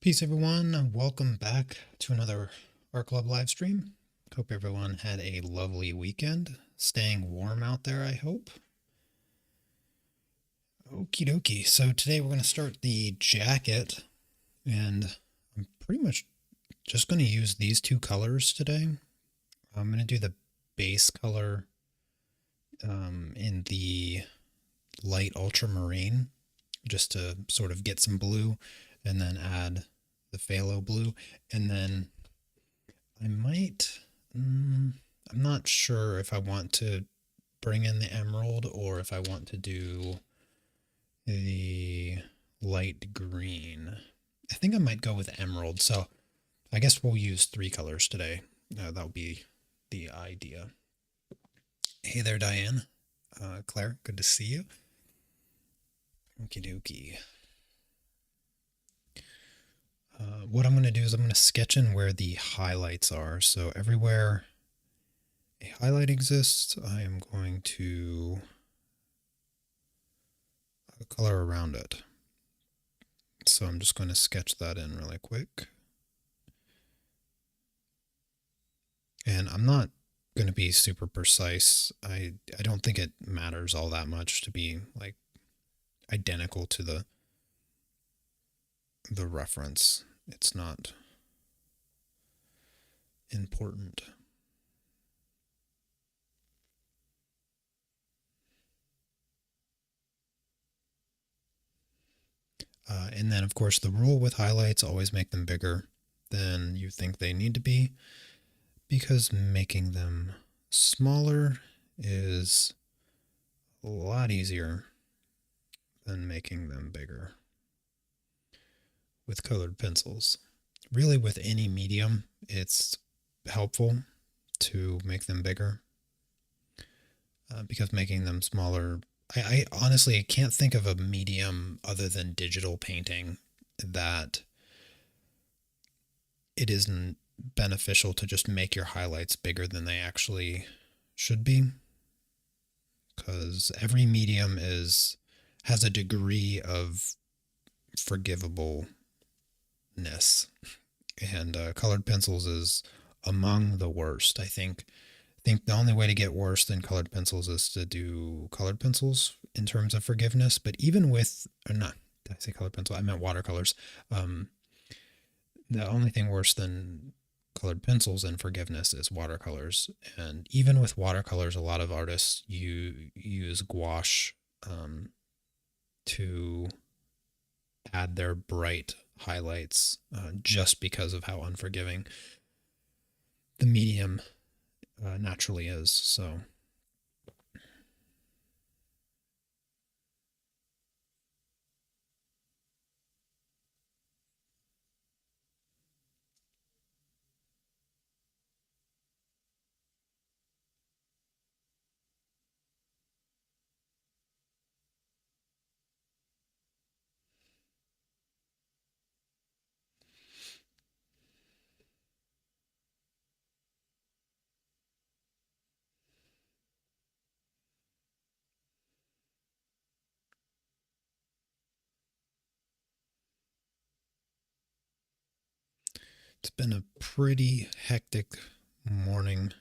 Peace, everyone, and welcome back to another Art Club live stream. Hope everyone had a lovely weekend. Staying warm out there, I hope. Okie dokie. So today we're going to start the jacket, and I'm pretty much just going to use these two colors today. I'm going to do the base color in the light ultramarine, just to sort of get some blue, and then add the phthalo blue, and then I might, I'm not sure if I want to bring in the emerald or if I want to do the light green. I think I might go with emerald, so I guess we'll use three colors today. That'll be the idea. Hey there, Diane. Claire, good to see you. Okie dokie. What I'm going to do is I'm going to sketch in where the highlights are. So everywhere a highlight exists, I am going to color around it. So I'm just going to sketch that in really quick. And I'm not going to be super precise. I don't think it matters all that much to be like identical to the reference. It's not important. And then, of course, the rule with highlights, always make them bigger than you think they need to be, because making them smaller is a lot easier than making them bigger with colored pencils. Really, with any medium, it's helpful to make them bigger, because making them smaller, I honestly can't think of a medium other than digital painting that it isn't beneficial to just make your highlights bigger than they actually should be, because every medium has a degree of forgivableness, and colored pencils is among the worst. I think the only way to get worse than colored pencils is to do colored pencils in terms of forgiveness. But even with, or not, did I say colored pencil? I meant watercolors. The only thing worse than colored pencils and forgiveness is watercolors. And even with watercolors, a lot of artists use gouache to add their bright highlights, just because of how unforgiving the medium naturally is. So it's been a pretty hectic morning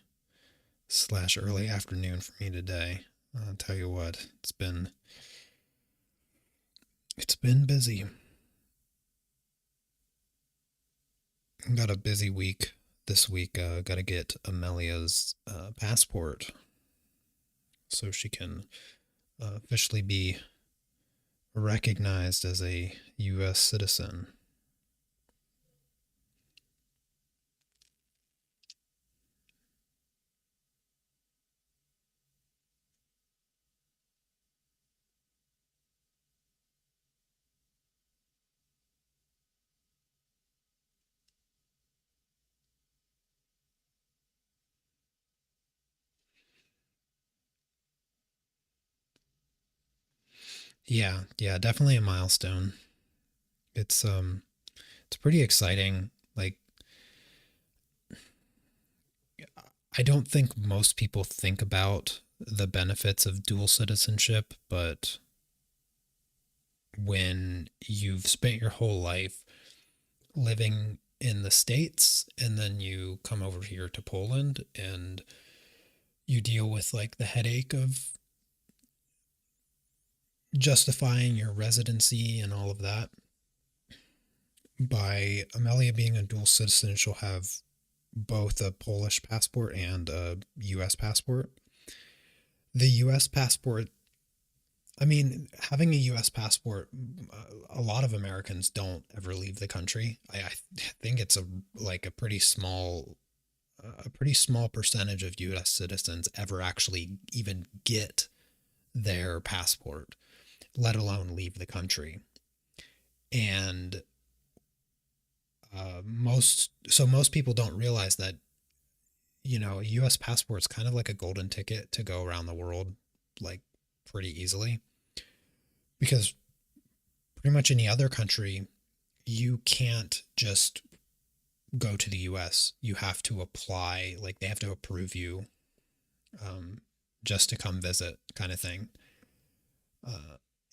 / early afternoon for me today. I'll tell you what, it's been busy. Got a busy week this week. Got to get Amelia's passport so she can officially be recognized as a U.S. citizen. Yeah, definitely a milestone. It's pretty exciting. Like, I don't think most people think about the benefits of dual citizenship, but when you've spent your whole life living in the States and then you come over here to Poland and you deal with like the headache of justifying your residency and all of that. By Amelia being a dual citizen, she'll have both a Polish passport and a US passport. The US passport, I mean, having a US passport, a lot of Americans don't ever leave the country. I think it's like a pretty small percentage of US citizens ever actually even get their passport, let alone leave the country. And most people don't realize that a US passport is kind of like a golden ticket to go around the world like pretty easily, because pretty much any other country you can't just go to the US. You have to apply, like they have to approve you just to come visit kind of thing.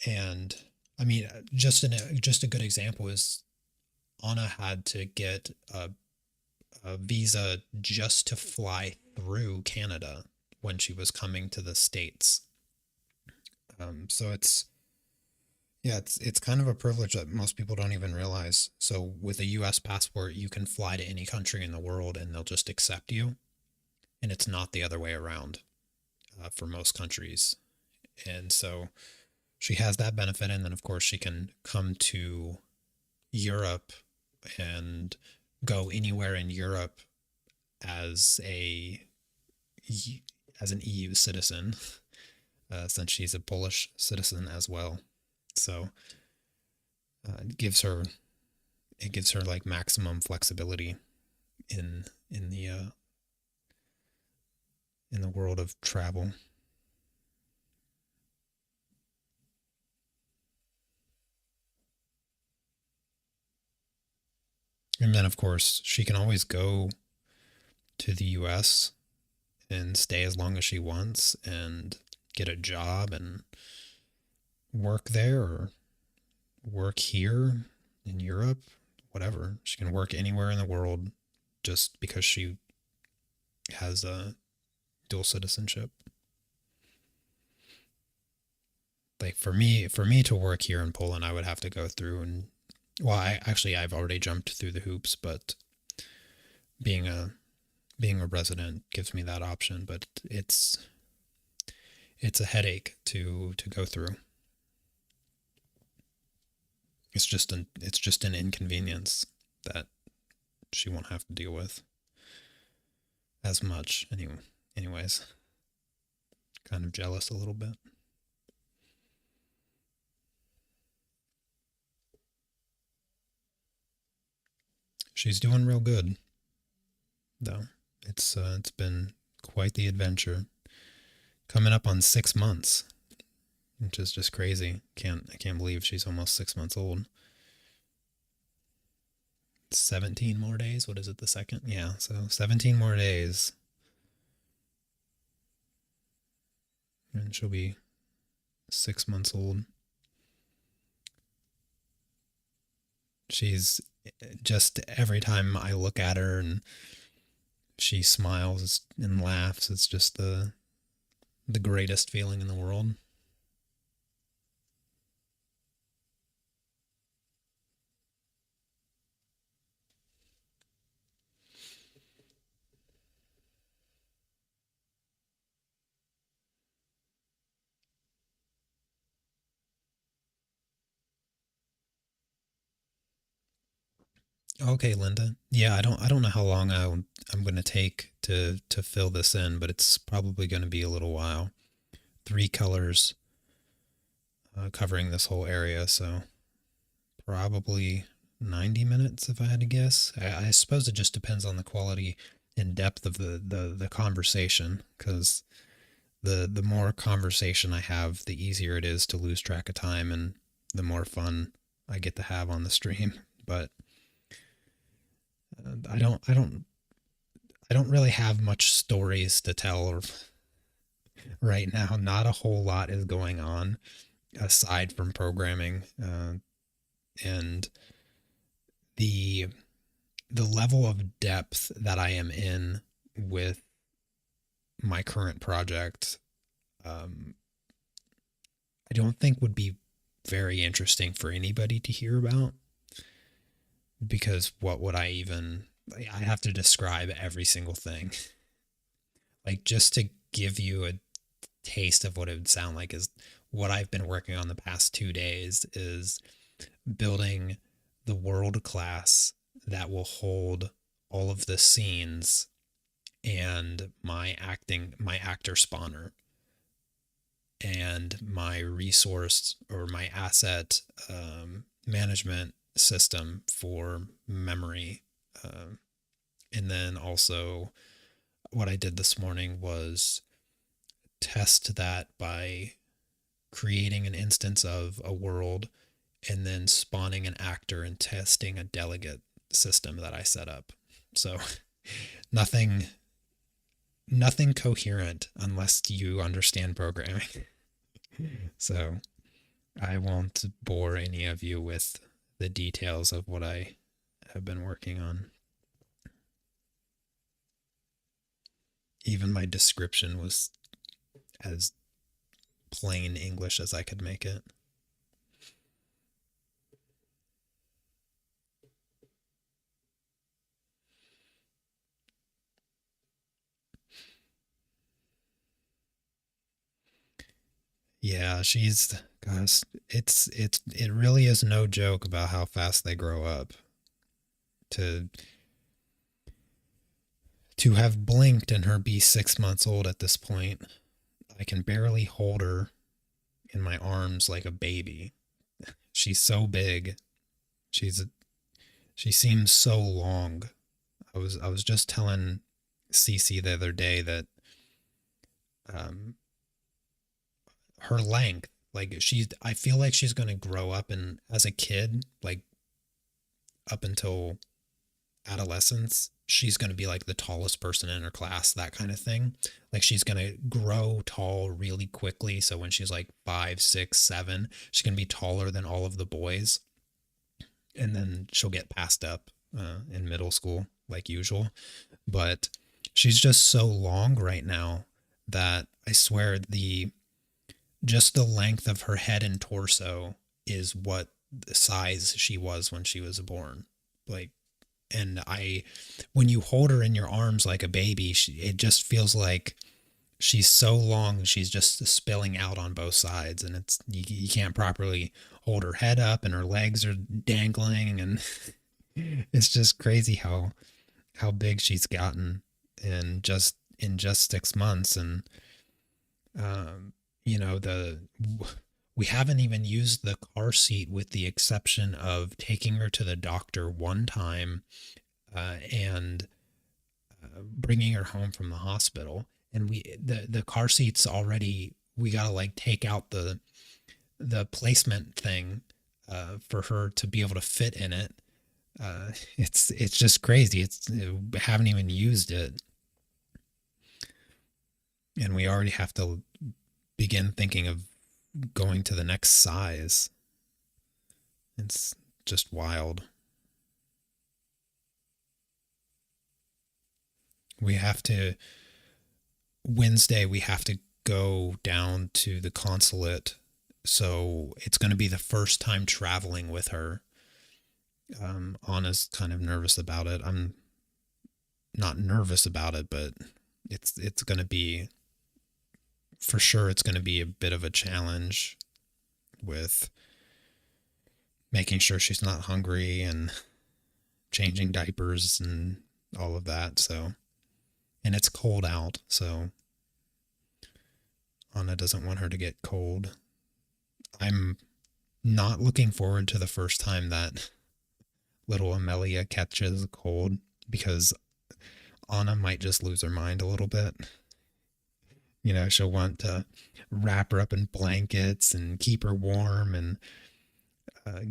And I mean, just a good example is Anna had to get a visa just to fly through Canada when she was coming to the States. So it's kind of a privilege that most people don't even realize. So with a US passport, you can fly to any country in the world and they'll just accept you. And it's not the other way around for most countries. And so she has that benefit. And then, of course, she can come to Europe and go anywhere in Europe as an EU citizen, since she's a Polish citizen as well. So it gives her like maximum flexibility in the world of travel. And then, of course, she can always go to the US and stay as long as she wants and get a job and work there or work here in Europe, whatever. She can work anywhere in the world just because she has a dual citizenship. Like for me to work here in Poland, I would have to go through and well, I've already jumped through the hoops, but being a resident gives me that option, but it's a headache to go through. It's just an inconvenience that she won't have to deal with as much anyways. Kind of jealous a little bit. She's doing real good, though. It's been quite the adventure. Coming up on 6 months, which is just crazy. I can't believe she's almost 6 months old. 17 more days. What is it? The second? Yeah. So 17 more days, and she'll be 6 months old. She's just every time I look at her and she smiles and laughs, it's just the greatest feeling in the world. Okay, Linda. Yeah, I don't know how long I'm going to take to fill this in, but it's probably going to be a little while. 3 colors covering this whole area, so probably 90 minutes if I had to guess. I suppose it just depends on the quality and depth of the conversation, because the more conversation I have, the easier it is to lose track of time and the more fun I get to have on the stream. But I don't really have much stories to tell right now. Not a whole lot is going on aside from programming, and the the level of depth that I am in with my current project, um, I don't think would be very interesting for anybody to hear about, because what would I even, I have to describe every single thing. Like, just to give you a taste of what it would sound like, is what I've been working on the past 2 days is building the world class that will hold all of the scenes and my actor spawner and my resource or my asset management system for memory. And then also, what I did this morning was test that by creating an instance of a world and then spawning an actor and testing a delegate system that I set up. So nothing nothing coherent unless you understand programming. So I won't bore any of you with the details of what I have been working on. Even my description was as plain English as I could make it. Yeah, gosh, it really is no joke about how fast they grow up. To to have blinked and her be 6 months old at this point, I can barely hold her in my arms like a baby. She's so big. She's she seems so long. I was just telling Cece the other day that um her length, like, I feel like she's going to grow up, and as a kid, like up until adolescence, she's going to be like the tallest person in her class, that kind of thing. Like, she's going to grow tall really quickly. So when she's like 5, 6, 7, she's going to be taller than all of the boys. And then she'll get passed up in middle school, like usual. But she's just so long right now that I swear just the length of her head and torso is what the size she was when she was born. Like, and when you hold her in your arms like a baby, it just feels like she's so long, she's just spilling out on both sides, and you can't properly hold her head up, and her legs are dangling, and it's just crazy how big she's gotten in just 6 months. And you know, we haven't even used the car seat, with the exception of taking her to the doctor one time and bringing her home from the hospital. And the car seats already, we gotta like take out the placement thing for her to be able to fit in it. It's just crazy. We haven't even used it, and we already have to begin thinking of going to the next size. It's just wild. We have to Wednesday, we have to go down to the consulate. So it's going to be the first time traveling with her. Anna's kind of nervous about it. I'm not nervous about it, but it's going to be, for sure, it's going to be a bit of a challenge with making sure she's not hungry and changing diapers and all of that. So, and it's cold out, so Anna doesn't want her to get cold. I'm not looking forward to the first time that little Amelia catches a cold, because Anna might just lose her mind a little bit. You know, she'll want to wrap her up in blankets and keep her warm, and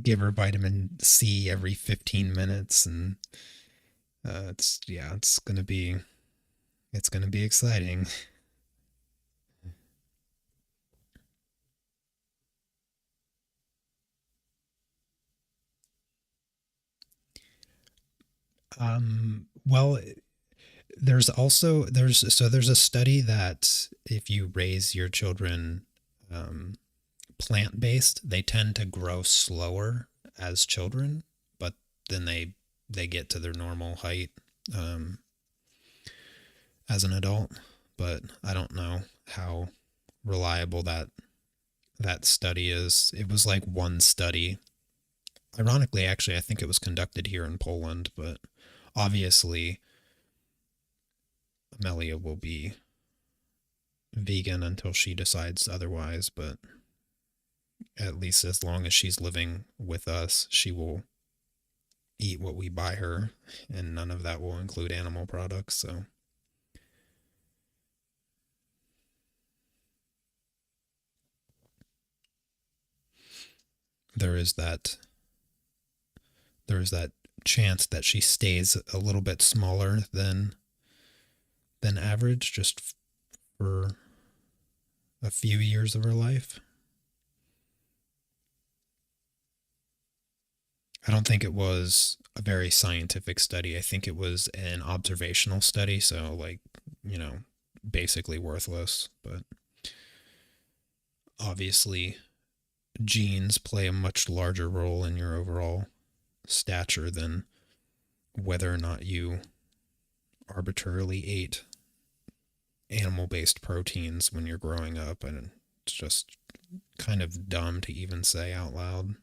give her vitamin C every 15 minutes. And it's going to be exciting. Well, there's a study that if you raise your children um, plant-based, they tend to grow slower as children, but then they get to their normal height um, as an adult. But I don't know how reliable that study is. It was like one study. Ironically, actually, I think it was conducted here in Poland, but obviously Amelia will be vegan until she decides otherwise, but at least as long as she's living with us, she will eat what we buy her, and none of that will include animal products. So there is that there is that chance that she stays a little bit smaller than average just for a few years of her life. I don't think it was a very scientific study. I think it was an observational study, so like, you know, basically worthless, but obviously genes play a much larger role in your overall stature than whether or not you arbitrarily ate animal based proteins when you're growing up. And it's just kind of dumb to even say out loud.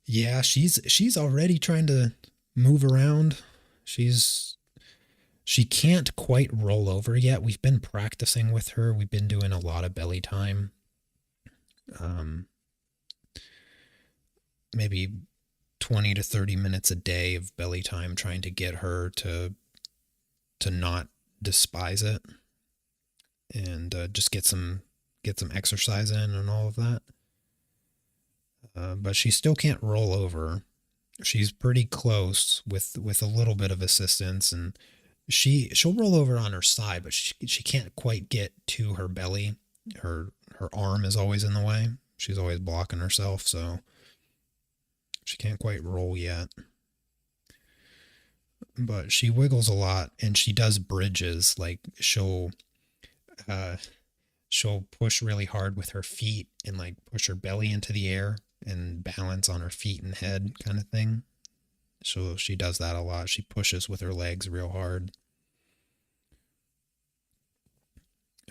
Yeah, she's already trying to move around. She's she can't quite roll over yet. We've been practicing with her. We've been doing a lot of belly time. Um, maybe 20 to 30 minutes a day of belly time trying to get her to not despise it and just get some exercise in and all of that. But she still can't roll over. She's pretty close with a little bit of assistance, and she'll roll over on her side, but she can't quite get to her belly. Her arm is always in the way. She's always blocking herself, so she can't quite roll yet. But she wiggles a lot, and she does bridges. Like uh, she'll push really hard with her feet and like push her belly into the air and balance on her feet and head kind of thing. So she does that a lot. She pushes with her legs real hard.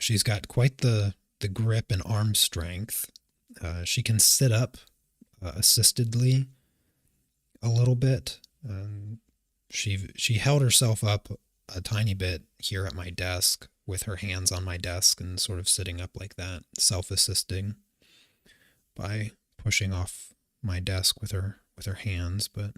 She's got quite the grip and arm strength. She can sit up assistedly a little bit. She held herself up a tiny bit here at my desk with her hands on my desk and sort of sitting up like that, self-assisting by pushing off my desk with her hands. But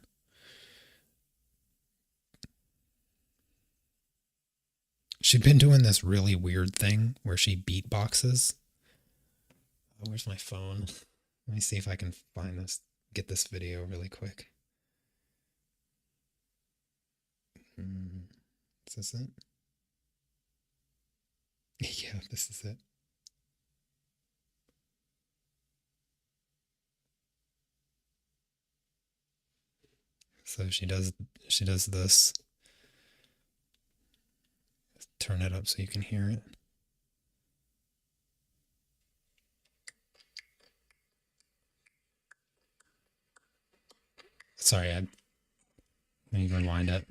she'd been doing this really weird thing where she beatboxes. Oh, where's my phone? Let me see if I can find this, get this video really quick. Is this it? Yeah, this is it. So she does this. Turn it up so you can hear it. Sorry, let me rewind it.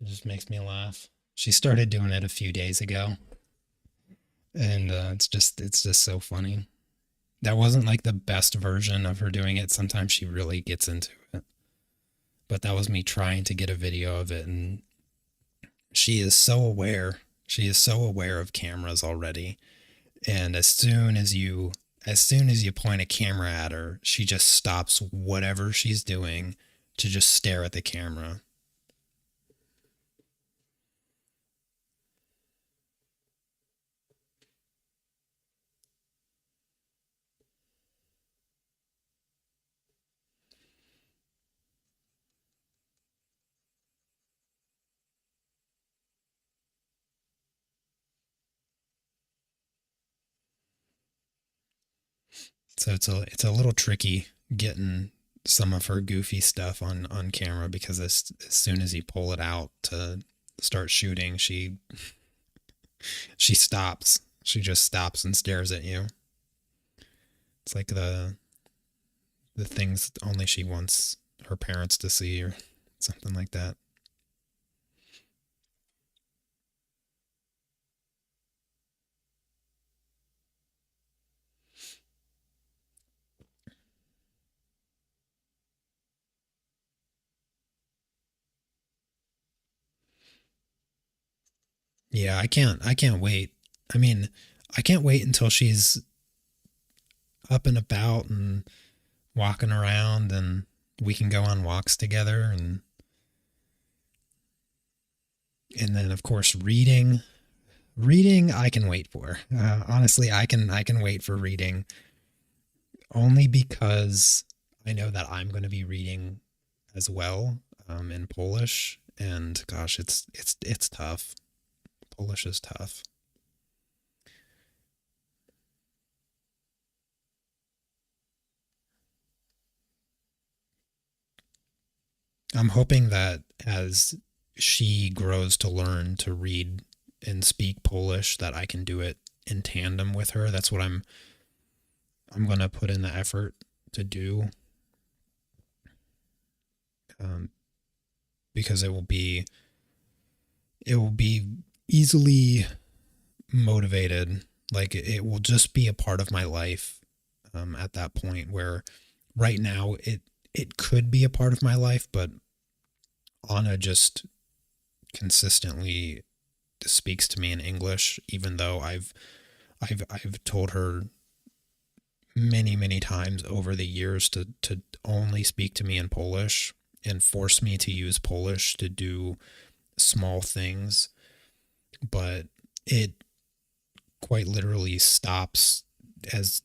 It just makes me laugh. She started doing it a few days ago, and it's just so funny. That wasn't like the best version of her doing it. Sometimes she really gets into it, but that was me trying to get a video of it, and she is so aware. She is so aware of cameras already, and as soon as you point a camera at her, she just stops whatever she's doing to just stare at the camera. So it's a little tricky getting some of her goofy stuff on camera because as soon as you pull it out to start shooting, she stops. She just stops and stares at you. It's like the things only she wants her parents to see or something like that. Yeah, I can't wait. I mean, I can't wait until she's up and about and walking around and we can go on walks together and then of course reading I can wait for. Honestly, I can wait for reading only because I know that I'm going to be reading as well in Polish and gosh, it's tough. Polish is tough. I'm hoping that as she grows to learn to read and speak Polish, that I can do it in tandem with her. That's what I'm gonna put in the effort to do, um, because it will be easily motivated. Like it will just be a part of my life at that point. Where right now it could be a part of my life, but Anna just consistently speaks to me in English, even though I've told her many times over the years to only speak to me in Polish and force me to use Polish to do small things, but it quite literally stops as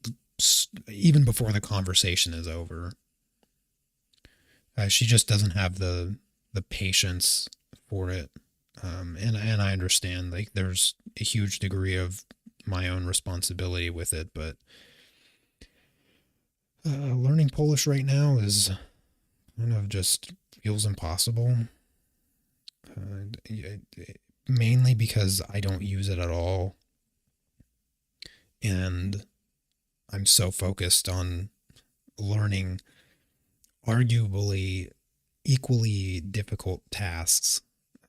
even before the conversation is over. She just doesn't have the patience for it, and I understand like there's a huge degree of my own responsibility with it, but learning Polish right now is kind of just feels impossible. Mainly because I don't use it at all, and I'm so focused on learning arguably equally difficult tasks.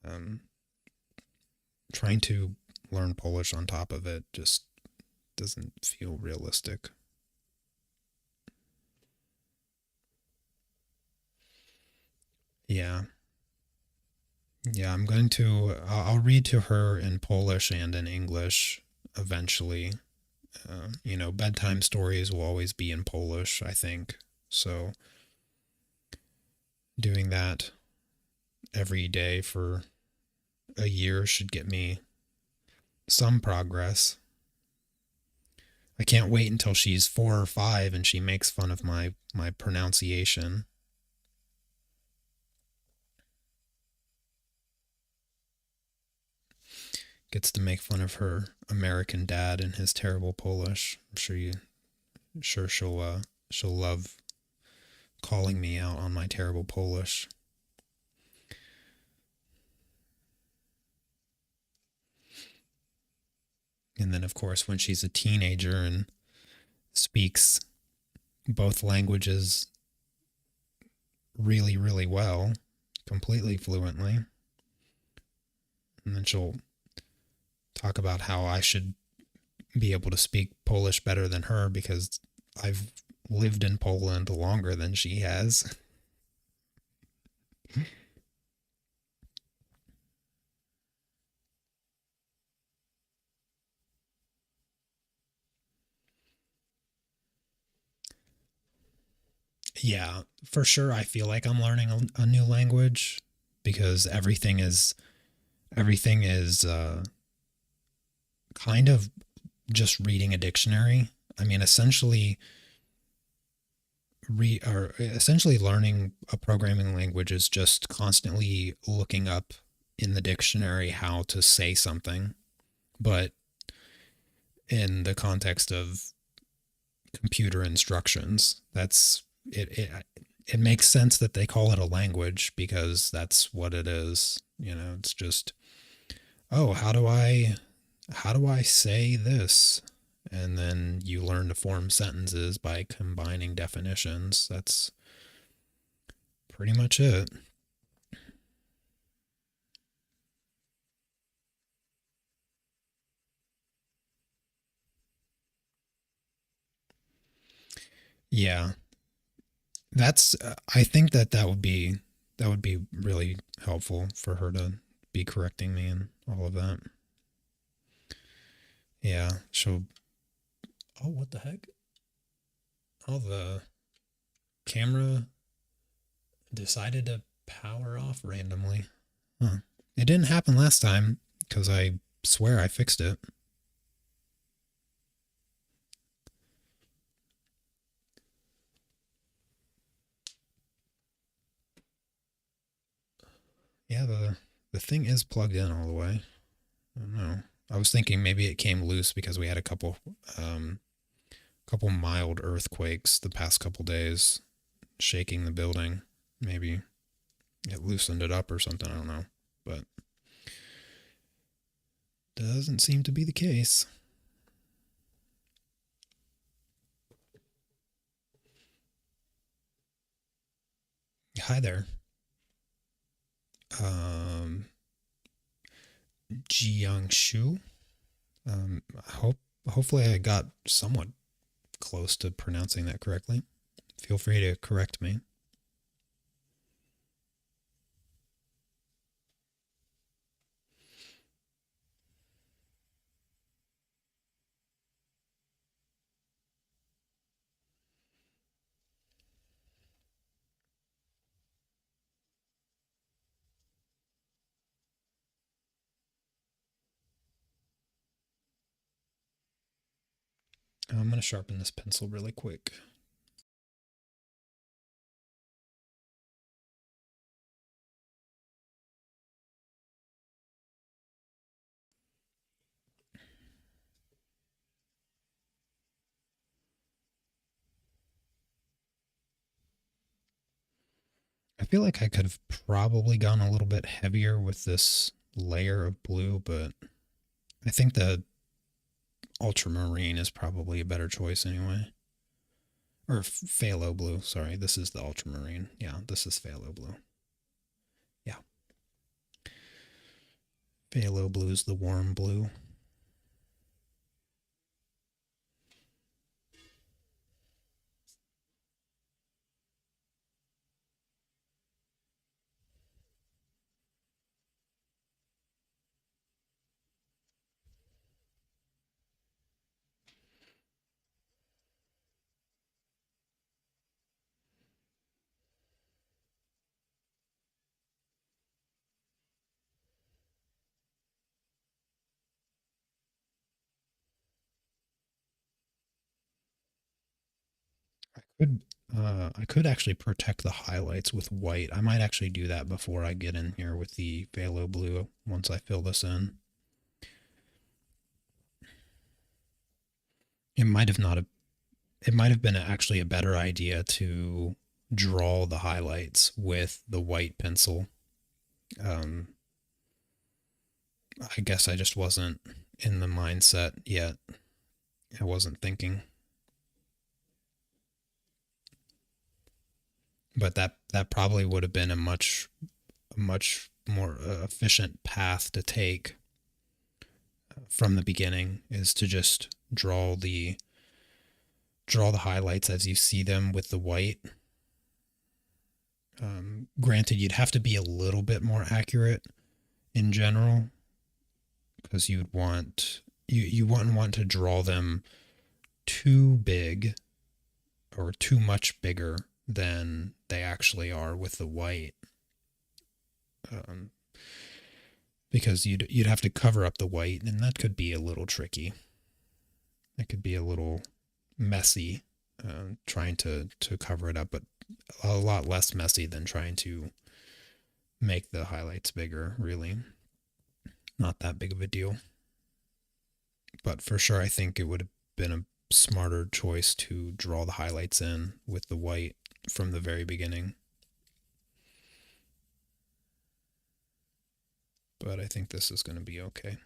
Um, Trying to learn Polish on top of it just doesn't feel realistic. Yeah. Yeah, I'm going to. I'll read to her in Polish and in English eventually. Bedtime stories will always be in Polish, I think. So doing that every day for a year should get me some progress. I can't wait until she's 4 or 5 and she makes fun of my pronunciation. Gets to make fun of her American dad and his terrible Polish. I'm sure she'll love calling me out on my terrible Polish. And then of course when she's a teenager and speaks both languages really well, completely fluently, and then she'll talk about how I should be able to speak Polish better than her because I've lived in Poland longer than she has. Yeah, for sure I feel like I'm learning a new language because everything is kind of just reading a dictionary. I mean, essentially learning a programming language is just constantly looking up in the dictionary how to say something, but in the context of computer instructions. That's it. It makes sense that they call it a language because that's what it is. You know, it's just, oh, how do I say this? And then you learn to form sentences by combining definitions. That's pretty much it. Yeah, that's. I think that would be really helpful for her to be correcting me and all of that. Yeah, she'll. Oh, what the heck? Oh, the camera decided to power off randomly. Huh. It didn't happen last time because I swear I fixed it. Yeah, the thing is plugged in all the way. I don't know. I was thinking maybe it came loose because we had a couple mild earthquakes the past couple days shaking the building. Maybe it loosened it up or something. I don't know, but doesn't seem to be the case. Hi there. Um, Jiang Shu. Hopefully I got somewhat close to pronouncing that correctly. Feel free to correct me. I'm going to sharpen this pencil really quick. I feel like I could have probably gone a little bit heavier with this layer of blue, but I think the ultramarine is probably a better choice anyway. Or phthalo blue, sorry. This is the ultramarine. Yeah, this is phthalo blue. Yeah. Phthalo blue is the warm blue. Could I could actually protect the highlights with white. I might actually do that before I get in here with the phthalo blue once I fill this in. It might have not it might have been actually a better idea to draw the highlights with the white pencil. Um, I guess I just wasn't in the mindset yet. I wasn't thinking. But that probably would have been a much more efficient path to take from the beginning is to just draw the highlights as you see them with the white. Granted, you'd have to be a little bit more accurate in general because you wouldn't want to draw them too big or too much bigger than they actually are with the white, um, because you'd have to cover up the white, and that could be a little tricky. It could be a little messy, trying to cover it up, but a lot less messy than trying to make the highlights bigger. Really, not that big of a deal. But for sure, I think it would have been a smarter choice to draw the highlights in with the white from the very beginning. But I think this is going to be okay.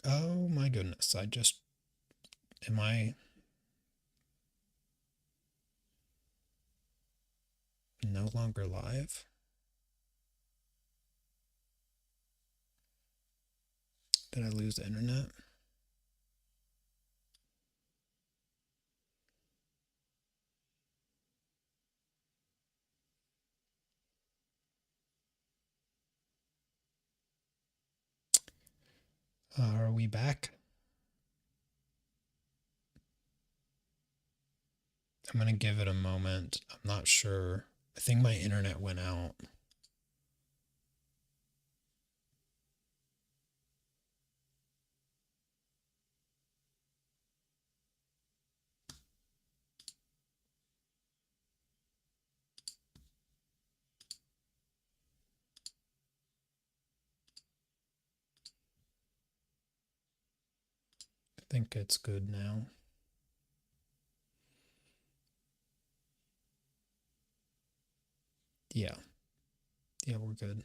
Oh my goodness, am I no longer live? Did I lose the internet? Are we back? I'm going to give it a moment. I'm not sure. I think my internet went out. I think it's good now. Yeah. Yeah, we're good.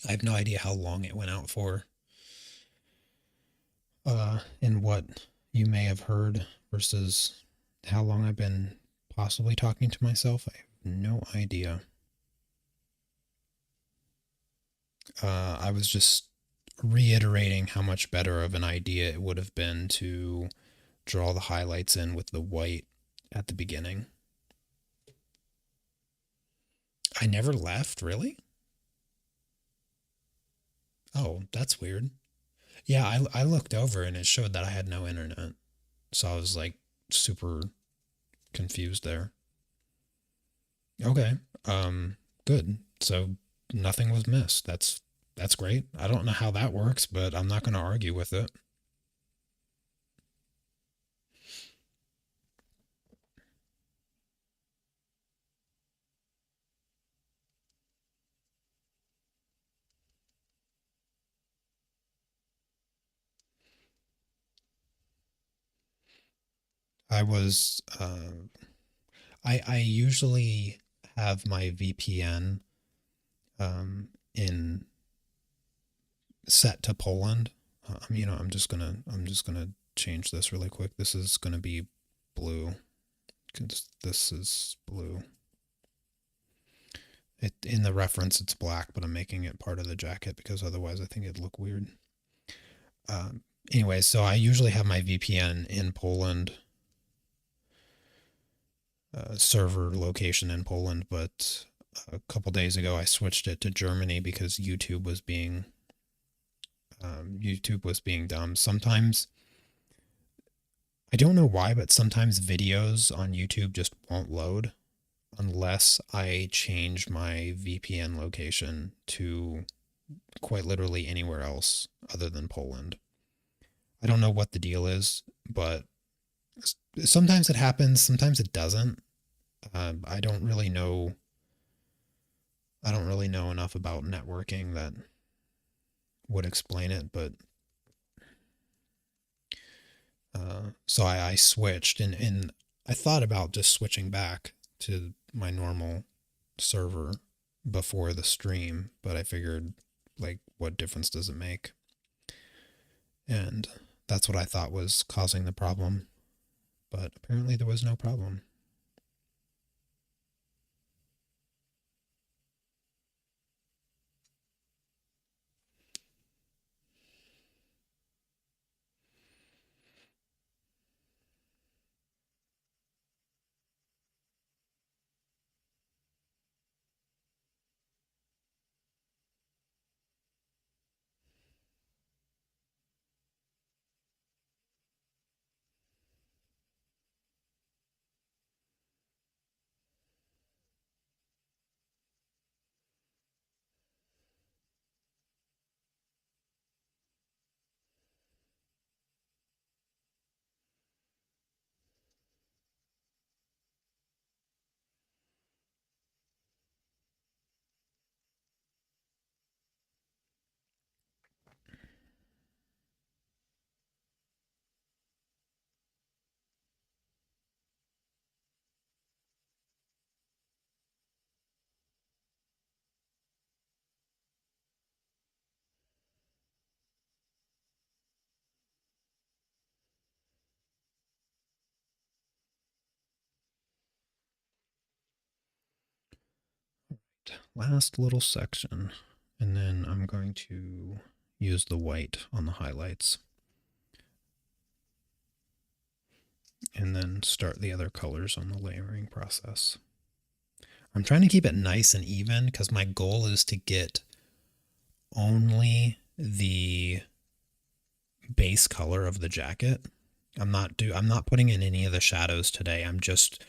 I have no idea how long it went out for. And what you may have heard versus how long I've been possibly talking to myself. I have no idea. I was just reiterating how much better of an idea it would have been to draw the highlights in with the white at the beginning. I never left, really? Oh, that's weird. Yeah, I looked over and it showed that I had no internet. So I was like super confused there. Okay. Good. So nothing was missed. That's great. I don't know how that works, but I'm not going to argue with it. I was I usually have my VPN in set to Poland. I'm just gonna change this really quick. This is gonna be blue. This is blue. In the reference it's black, but I'm making it part of the jacket because otherwise I think it'd look weird. Anyway, so I usually have my VPN in Poland, server location in Poland, but a couple days ago I switched it to Germany because YouTube was being dumb. Sometimes I don't know why, but sometimes videos on YouTube just won't load unless I change my VPN location to quite literally anywhere else other than Poland. I don't know what the deal is, but sometimes it happens, sometimes it doesn't. I don't really know. I don't really know enough about networking that would explain it, but so I switched and I thought about just switching back to my normal server before the stream, but I figured, like, what difference does it make? And that's what I thought was causing the problem, but apparently there was no problem. last little section, and then I'm going to use the white on the highlights, and then start the other colors on the layering process. I'm trying to keep it nice and even because my goal is to get only the base color of the jacket. I'm not putting in any of the shadows today. I'm just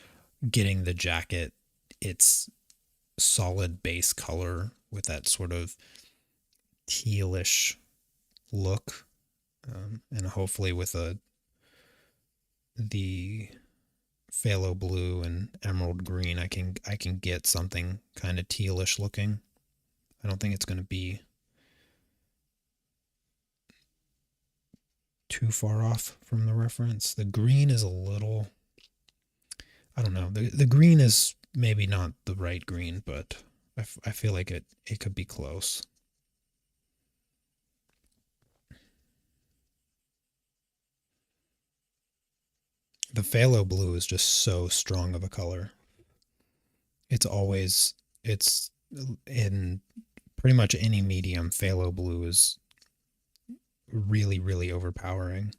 getting the jacket its solid base color with that sort of tealish look, and hopefully with the phthalo blue and emerald green, I can get something kind of tealish looking. I don't think it's going to be too far off from the reference. The green is a little, I don't know. The green is maybe not the right green, but I feel like it could be close. The phthalo blue is just so strong of a color. It's in pretty much any medium, phthalo blue is really, really overpowering.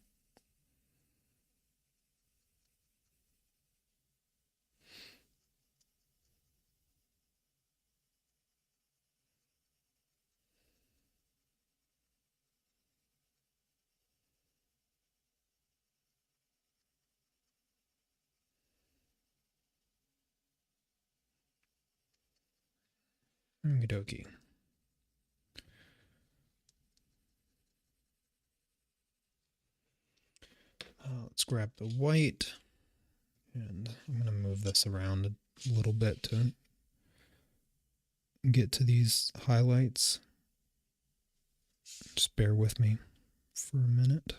Okie dokie. Let's grab the white, and I'm going to move this around a little bit to get to these highlights. Just bear with me for a minute.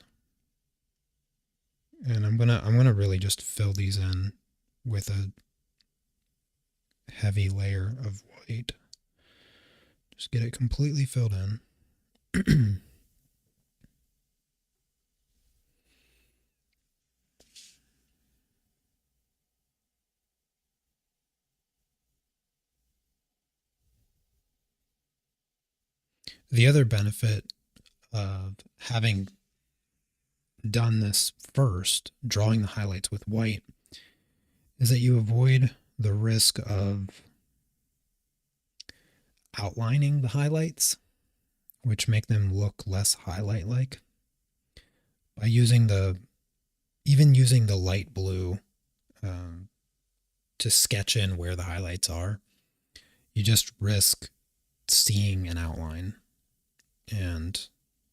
And I'm gonna really just fill these in with a heavy layer of white. Just get it completely filled in. The other benefit of having done this first, drawing the highlights with white, is that you avoid the risk of outlining the highlights, which make them look less highlight-like. By using the light blue to sketch in where the highlights are, you just risk seeing an outline, and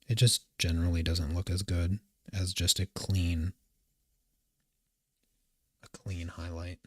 it just generally doesn't look as good as just a clean highlight.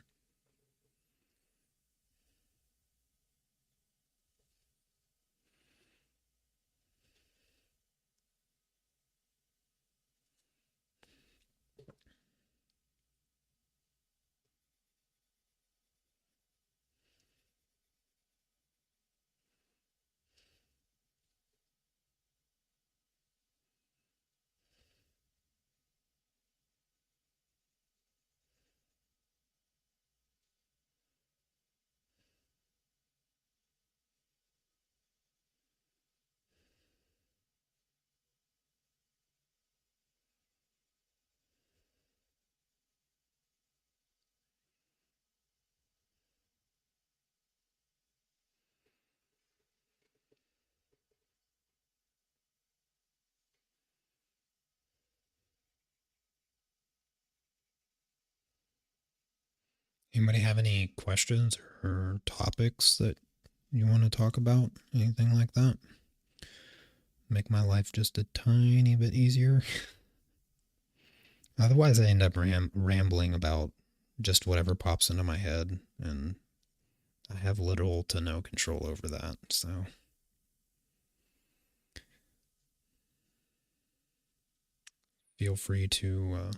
Anybody have any questions or topics that you want to talk about? Anything like that? Make my life just a tiny bit easier. Otherwise, I end up rambling about just whatever pops into my head, and I have little to no control over that. So feel free to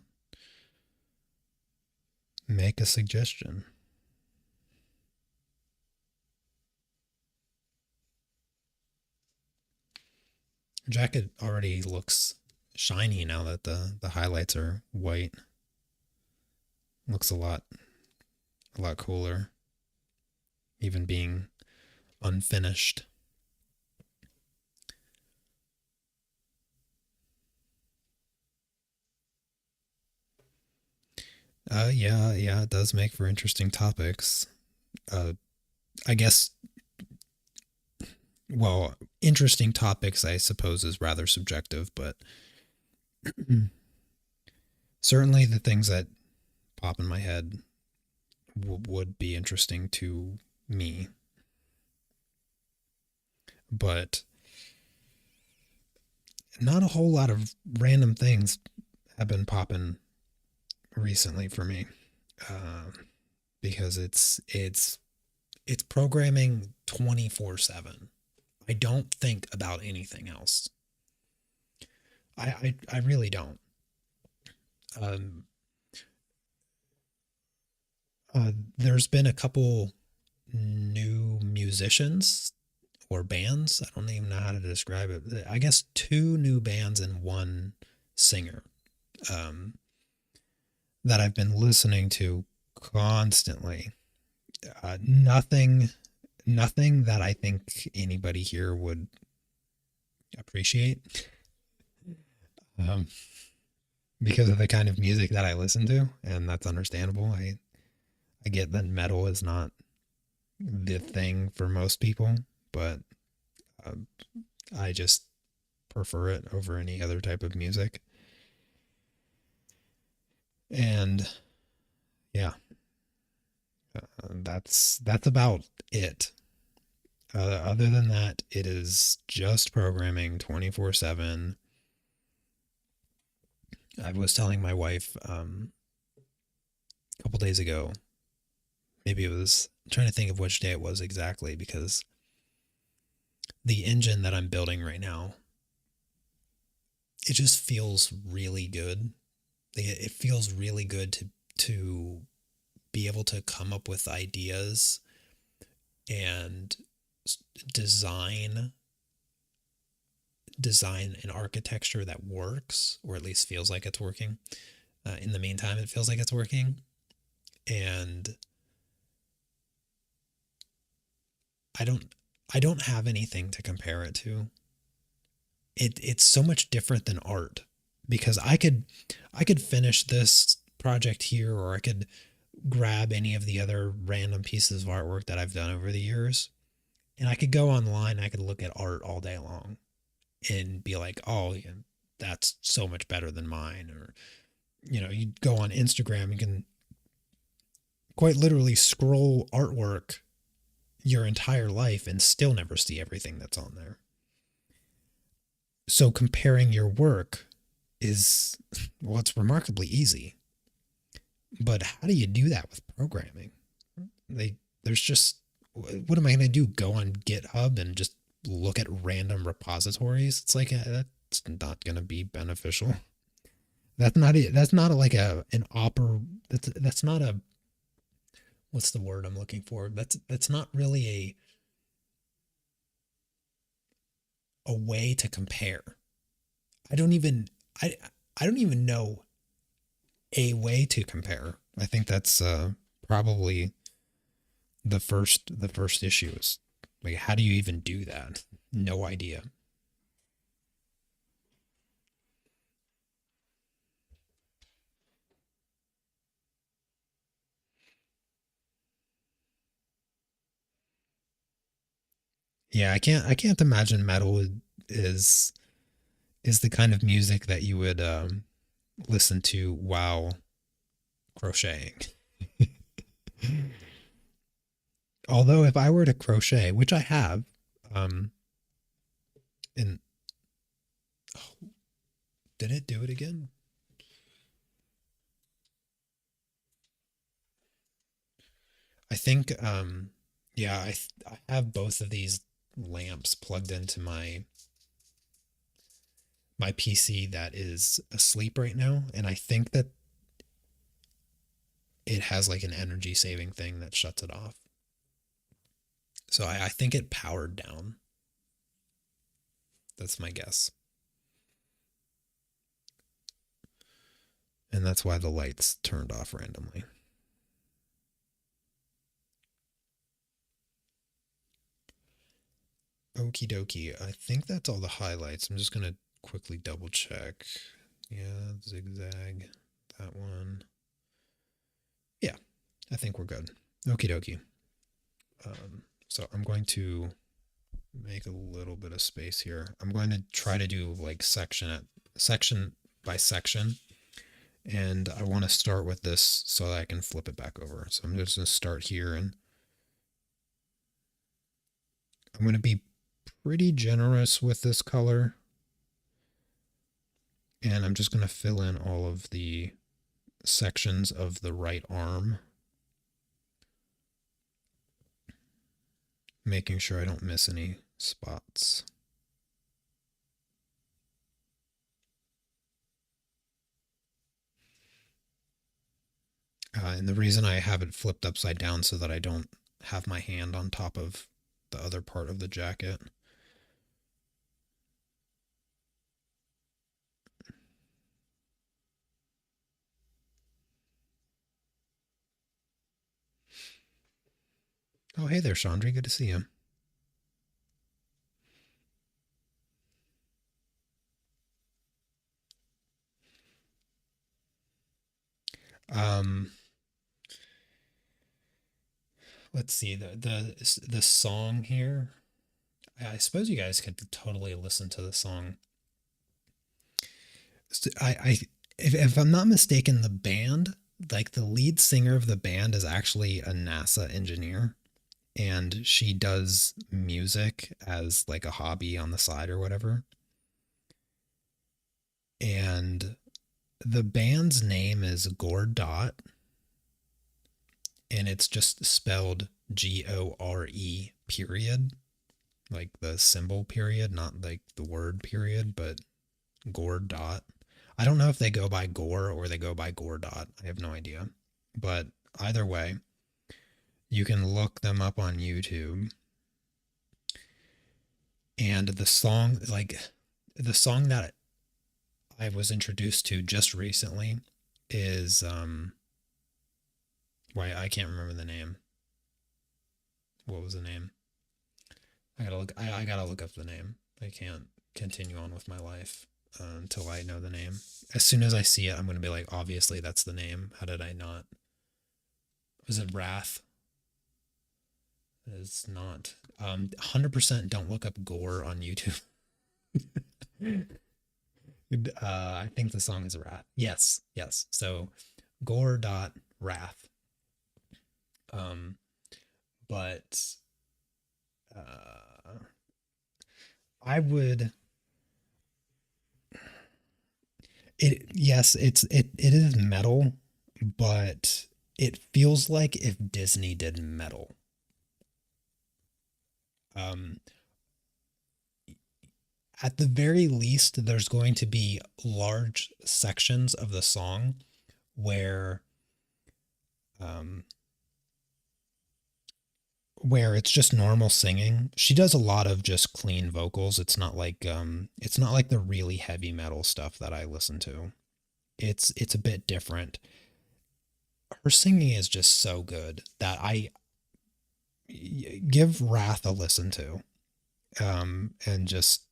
make a suggestion. Jacket already looks shiny now that the highlights are white. Looks a lot cooler. Even being unfinished. Yeah, it does make for interesting topics. Uh, I guess, well, interesting topics, I suppose, is rather subjective, but certainly the things that pop in my head would be interesting to me. But not a whole lot of random things have been popping recently for me, uh, because it's programming 24/7. I don't think about anything else. I really don't. Um, there's been a couple new musicians or bands. I don't even know how to describe it. I guess two new bands and one singer, um, that I've been listening to constantly. Nothing that I think anybody here would appreciate, um, because of the kind of music that I listen to, and that's understandable. I get that metal is not the thing for most people, but um, I just prefer it over any other type of music. And yeah, that's about it. Other than that, it is just programming 24/7. I was telling my wife, a couple days ago, maybe it was, I'm trying to think of which day it was exactly, because the engine that I'm building right now, it just feels really good. It feels really good to be able to come up with ideas and design an architecture that works, or at least feels like it's working. In the meantime, it feels like it's working, and I don't I don't have anything to compare it to. It's so much different than art, because I could finish this project here, or I could grab any of the other random pieces of artwork that I've done over the years, and I could go online, I could look at art all day long and be like, "Oh, yeah, that's so much better than mine." Or, you go on Instagram, you can quite literally scroll artwork your entire life and still never see everything that's on there. So comparing your work is, well, it's remarkably easy. But how do you do that with programming? There's just, what am I going to do? Go on GitHub and just look at random repositories? It's like, that's not going to be beneficial. That's not it. That's not like an opera. That's not a, what's the word I'm looking for? That's not really a way to compare. I don't even I I don't even know a way to compare. I think that's probably the first issue is, like, how do you even do that? No idea. Yeah, I can't imagine metal is is the kind of music that you would listen to while crocheting. Although if I were to crochet, which I have, um, and oh, did it do it again? I think, yeah, I have both of these lamps plugged into my PC that is asleep right now, and I think that it has like an energy saving thing that shuts it off. So I think it powered down. That's my guess. And that's why the lights turned off randomly. Okie dokie. I think that's all the highlights. I'm just going to quickly double check. Yeah, zigzag. That one. Yeah, I think we're good. Okie dokie. So I'm going to make a little bit of space here. I'm going to try to do like section by section. And I want to start with this so that I can flip it back over. So I'm just going to start here, and I'm going to be pretty generous with this color. And I'm just going to fill in all of the sections of the right arm, making sure I don't miss any spots. And the reason I have it flipped upside down so that I don't have my hand on top of the other part of the jacket. Oh, hey there, Chandri. Good to see you. Um, let's see the song here. I suppose you guys could totally listen to the song. If I'm not mistaken, the band, like the lead singer of the band, is actually a NASA engineer, and she does music as like a hobby on the side or whatever. And the band's name is Gore Dot, and it's just spelled Gore period, like the symbol period, not like the word period, but Gore Dot. I don't know if they go by Gore or they go by Gore Dot. I have no idea. But either way, you can look them up on YouTube. And the song, like the song that I was introduced to just recently is why I can't remember the name. What was the name? I gotta look up the name. I can't continue on with my life until I know the name. As soon as I see it, I'm gonna be like, obviously that's the name. How did I not? Was it Wrath? It's not. 100% don't look up Gore on YouTube. I think the song is Wrath. Yes, yes. So Gore dot Wrath. Um, but I would. It yes, it is metal, but it feels like if Disney did metal. Um, at the very least, there's going to be large sections of the song where um, where it's just normal singing. She does a lot of just clean vocals. It's not like the really heavy metal stuff that I listen to. It's a bit different. Her singing is just so good that I give Wrath a listen to. And just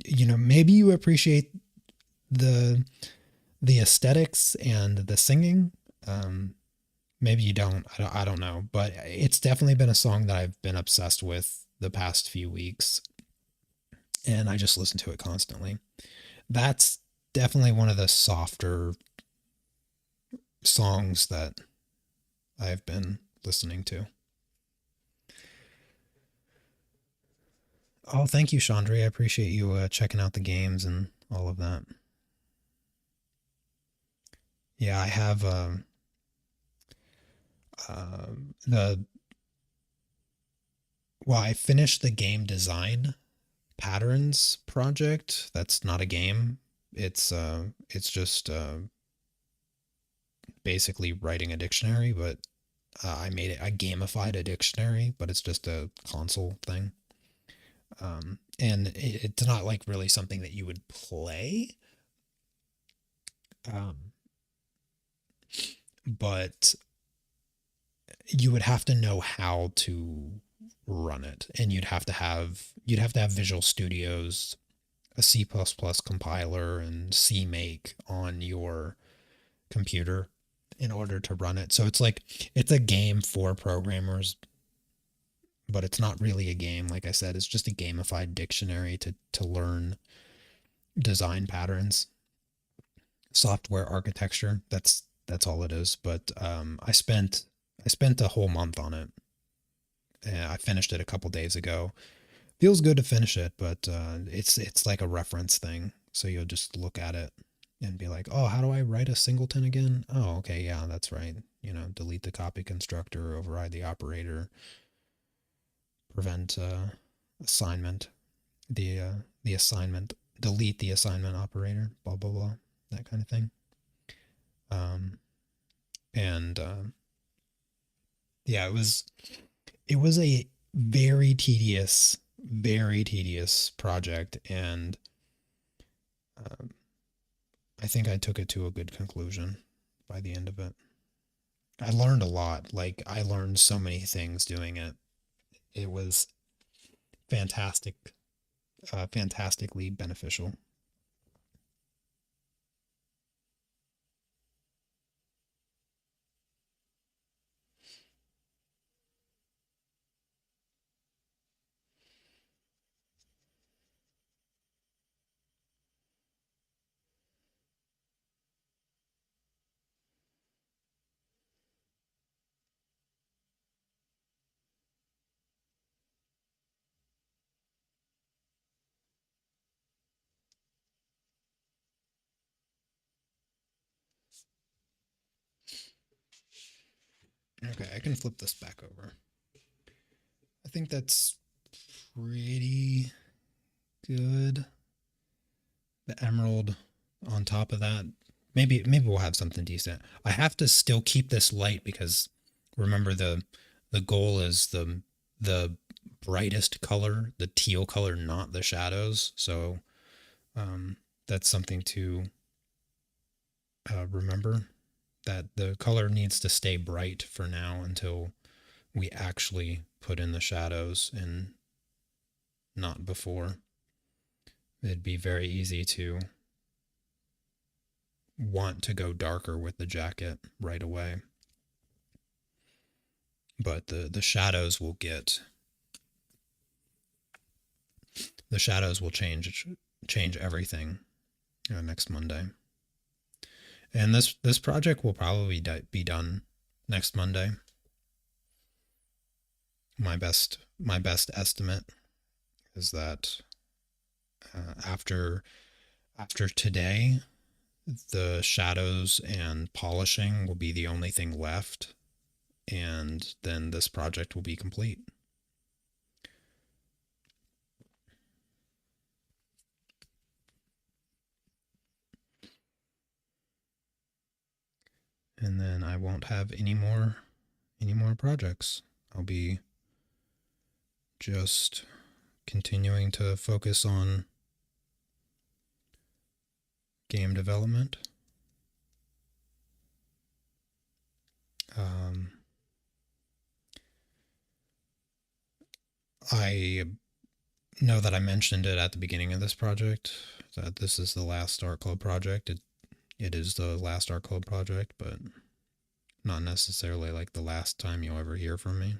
maybe you appreciate the the aesthetics and the singing. Maybe you don't. I don't know, but it's definitely been a song that I've been obsessed with the past few weeks, and I just listen to it constantly. That's definitely one of the softer songs that I've been listening to. Oh, thank you, Chandra. I appreciate you checking out the games and all of that. Yeah, I have the well, I finished the game design patterns project. That's not a game. It's just basically writing a dictionary, but I made it. I gamified a dictionary, but it's just a console thing. And it's not like really something that you would play. Um, but you would have to know how to run it, and you'd have to have Visual Studios, a C++ compiler, and CMake on your computer in order to run it. So it's a game for programmers, but it's not really a game. Like I said, it's just a gamified dictionary to learn design patterns, software architecture. That's all it is. But I spent a whole month on it. I finished it a couple days ago. Feels good to finish it, but it's like a reference thing. So you'll just look at it and be like, oh, how do I write a singleton again? Oh, okay, yeah, that's right. Delete the copy constructor, override the operator, prevent assignment, the assignment, delete the assignment operator, blah blah blah, that kind of thing. Um, and yeah, it was a very tedious project, and um, I think I took it to a good conclusion by the end of it. I learned a lot. Like, I learned so many things doing it. It was fantastic, fantastically beneficial. Okay, I can flip this back over. I think that's pretty good. The emerald on top of that. Maybe we'll have something decent. I have to still keep this light because remember the goal is the brightest color, the teal color, not the shadows. So that's something to remember, that the color needs to stay bright for now until we actually put in the shadows, and not before. It'd be very easy to want to go darker with the jacket right away. But the shadows will change everything next Monday. And this project will probably be done next Monday. My best estimate is that after today, the shadows and polishing will be the only thing left, and then this project will be complete. And then I won't have any more projects. I'll be just continuing to focus on game development. I know that I mentioned it at the beginning of this project, that this is the last Art Club project. It is the last Art Club project, but not necessarily like the last time you'll ever hear from me.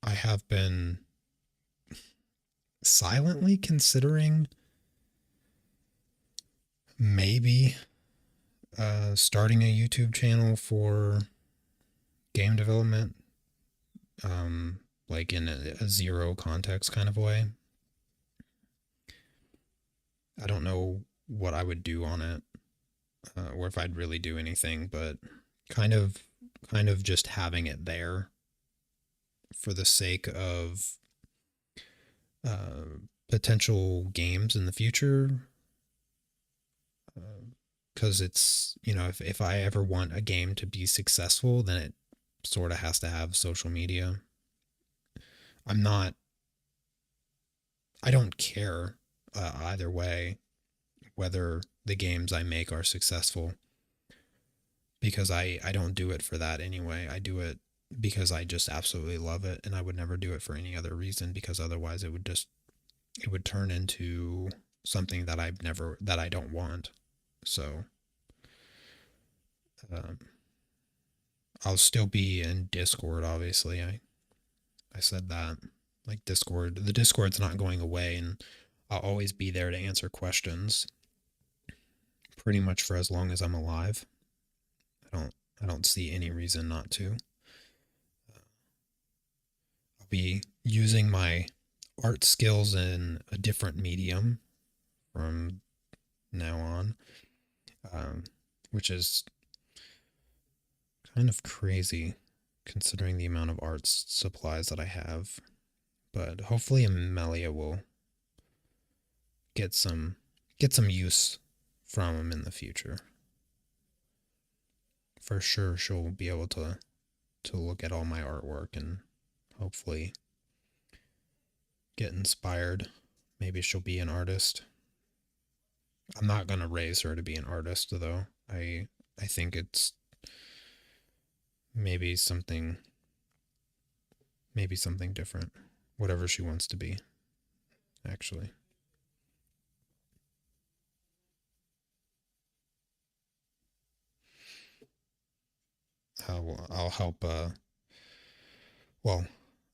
I have been silently considering maybe starting a YouTube channel for game development, like in a zero context kind of way. I don't know what I would do on it, or if I'd really do anything, but kind of just having it there for the sake of potential games in the future. Because it's, if I ever want a game to be successful, then it sort of has to have social media. I'm not, I don't care either way whether the games I make are successful. because I don't do it for that anyway. I do it because I just absolutely love it, and I would never do it for any other reason, because otherwise it would turn into something that I don't want. So um, I'll still be in Discord, obviously. I said that. Like the Discord's not going away, and I'll always be there to answer questions pretty much for as long as I'm alive. I don't I don't see any reason not to. I'll be using my art skills in a different medium from now on, um, which is kind of crazy considering the amount of art supplies that I have. But hopefully Amelia will get some get some use from them in the future. For sure, she'll be able to look at all my artwork and hopefully get inspired. Maybe she'll be an artist. I'm not gonna raise her to be an artist though. I think it's maybe something maybe something different. Whatever she wants to be, actually. I'll help well,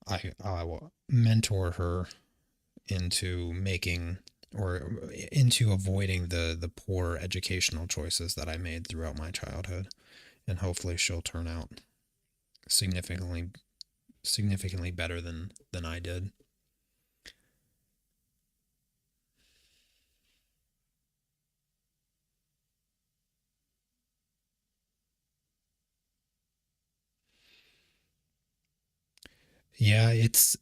I will mentor her into making or into avoiding the poor educational choices that I made throughout my childhood, and hopefully she'll turn out significantly significantly better than I did. Yeah, it's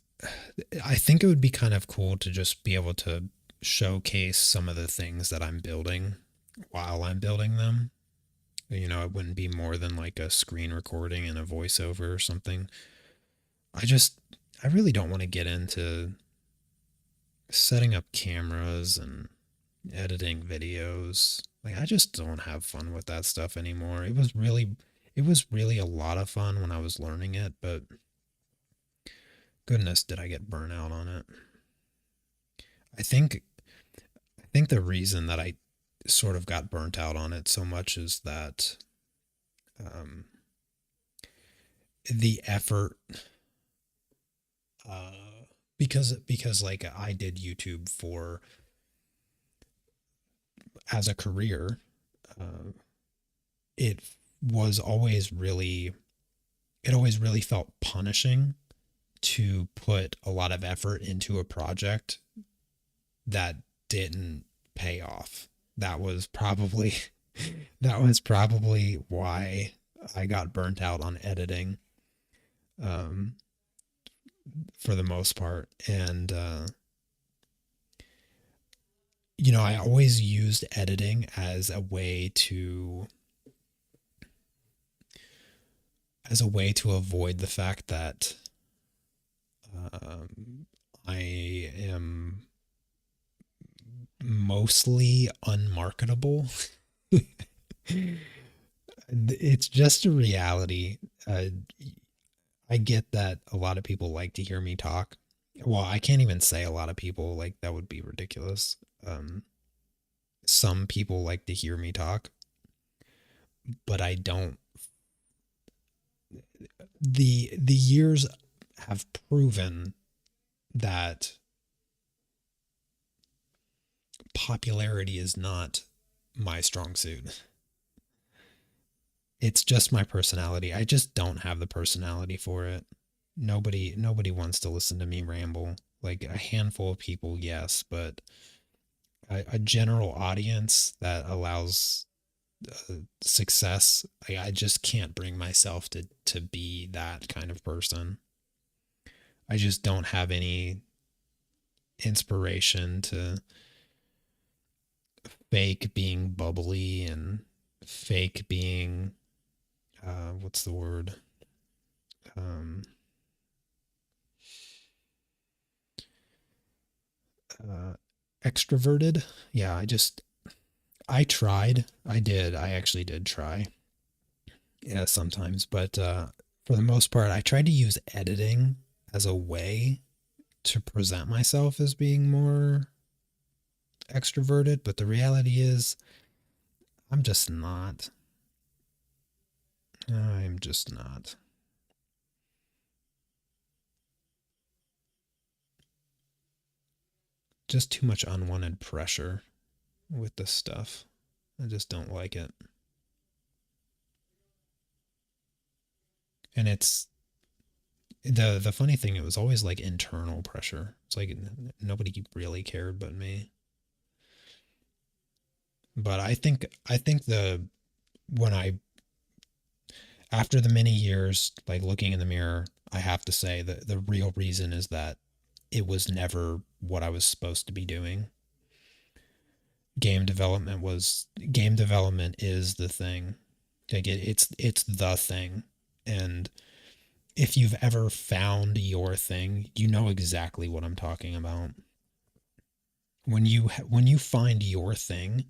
I think it would be kind of cool to just be able to showcase some of the things that I'm building while I'm building them. You know, it wouldn't be more than like a screen recording and a voiceover or something. I just, I really don't want to get into setting up cameras and editing videos. Like, I just don't have fun with that stuff anymore. It was really a lot of fun when I was learning it, but goodness, did I get burnt out on it. I think, I think the reason that I sort of got burnt out on it so much is that um, the effort, uh, because like I did YouTube for as a career, uh, it was always really it always really felt punishing to put a lot of effort into a project that didn't pay off. That was probably that was probably why I got burnt out on editing, um, for the most part. And you know, I always used editing as a way to avoid the fact that I am mostly unmarketable. It's just a reality. I get that a lot of people like to hear me talk. Well, I can't even say a lot of people, like that would be ridiculous. Um, some people like to hear me talk, but I don't. The years have proven that popularity is not my strong suit. It's just my personality. I just don't have the personality for it. Nobody wants to listen to me ramble. Like a handful of people, yes, but a general audience that allows success, I just can't bring myself to be that kind of person. I just don't have any inspiration to fake being bubbly and fake being what's the word? Um, uh, Extroverted. Yeah, I tried. I actually did try. Yeah, sometimes, but for the most part, I try to use editing as a way to present myself as being more extroverted, but the reality is I'm just not. I'm just not. Just too much unwanted pressure with this stuff. I just don't like it. And it's the funny thing, it was always like internal pressure. It's like nobody really cared but me. But I think the when I after the many years like looking in the mirror, I have to say that the real reason is that it was never what I was supposed to be doing. Game development is the thing. Like it's the thing. And if you've ever found your thing, you know exactly what I'm talking about. When you find your thing,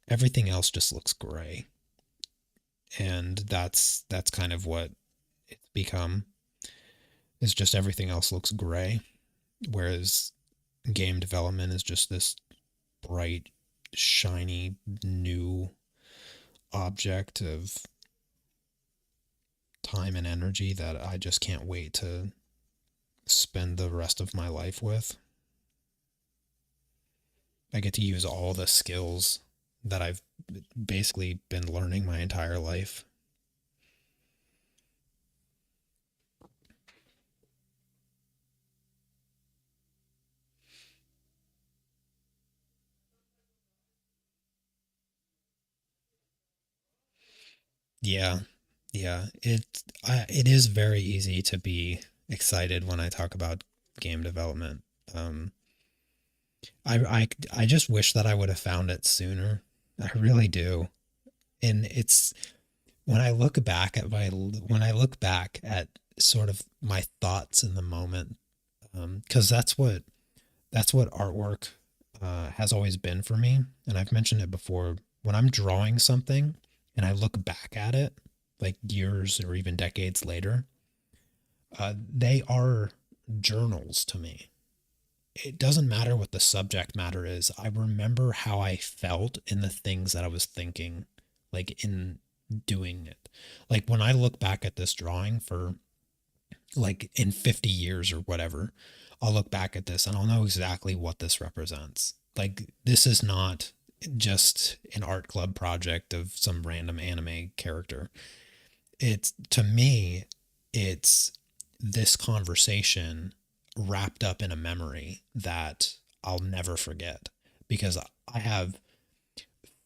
everything else just looks gray. And that's kind of what it's become. Is just everything else looks gray, whereas game development is just this bright, shiny new object of time and energy that I just can't wait to spend the rest of my life with. I get to use all the skills that I've basically been learning my entire life. Yeah, yeah. It is very easy to be excited when I talk about game development. Um, I just wish that I would have found it sooner. I really do. And it's when I look back at sort of my thoughts in the moment, because that's what artwork has always been for me. And I've mentioned it before. When I'm drawing something and I look back at it, like years or even decades later, they are journals to me. It doesn't matter what the subject matter is. I remember how I felt in the things that I was thinking, like in doing it. Like when I look back at this drawing for like in 50 years or whatever, I'll look back at this and I'll know exactly what this represents. Like this is not just an art club project of some random anime character. It's to me, it's this conversation wrapped up in a memory that I'll never forget because I have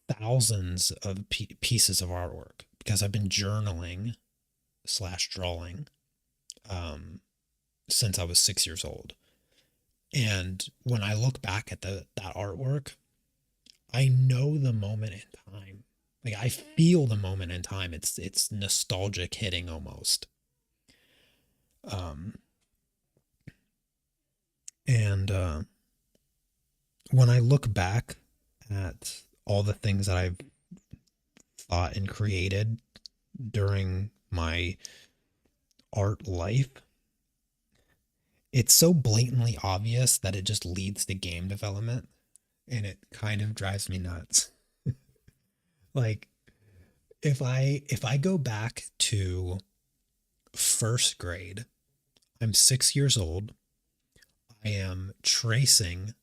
thousands of pieces of artwork because I've been journaling slash drawing um, since I was 6 years old. And when I look back at that artwork, I know the moment in time. Like I feel the moment in time. It's nostalgic hitting almost. Um, and when I look back at all the things that I've thought and created during my art life, it's so blatantly obvious that it just leads to game development, and it kind of drives me nuts. Like if I go back to first grade, I'm 6 years old. I am tracing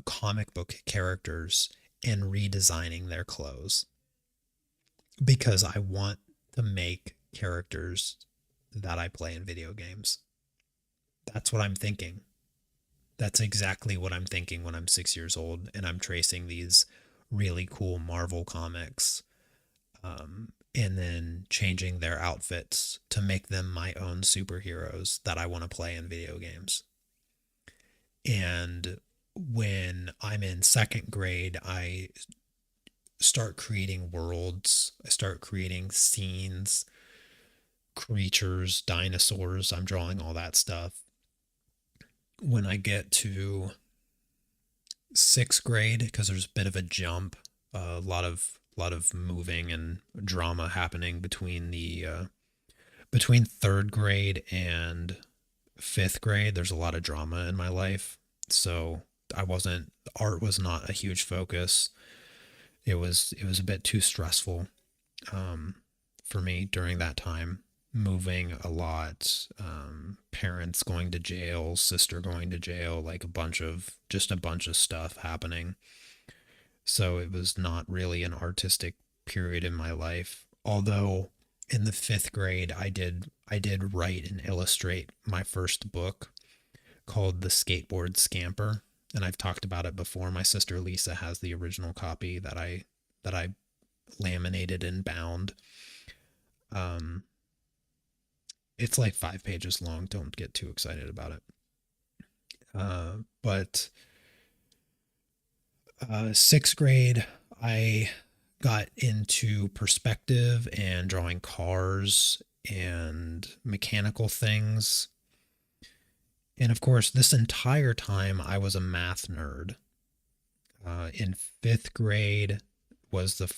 comic book characters and redesigning their clothes because I want to make characters that I play in video games. That's what I'm thinking. That's exactly what I'm thinking when I'm 6 years old and I'm tracing these really cool Marvel comics, and then changing their outfits to make them my own superheroes that I want to play in video games. And when I'm in second grade, I start creating worlds, I start creating scenes, creatures, dinosaurs. I'm drawing all that stuff. When I get to sixth grade, because there's a bit of a jump, a lot of moving and drama happening between between third grade and fifth grade. There's a lot of drama in my life, so I wasn't art was not a huge focus. It was a bit too stressful for me during that time. Moving a lot, parents going to jail, sister going to jail, like a bunch of stuff happening. So it was not really an artistic period in my life. Although in the fifth grade, I did write and illustrate my first book called The Skateboard Scamper, and I've talked about it before. My sister Lisa has the original copy that I laminated and bound. Um, it's like 5 pages long. Don't get too excited about it. But sixth grade, I got into perspective and drawing cars and mechanical things. And of course, this entire time I was a math nerd. In fifth grade was the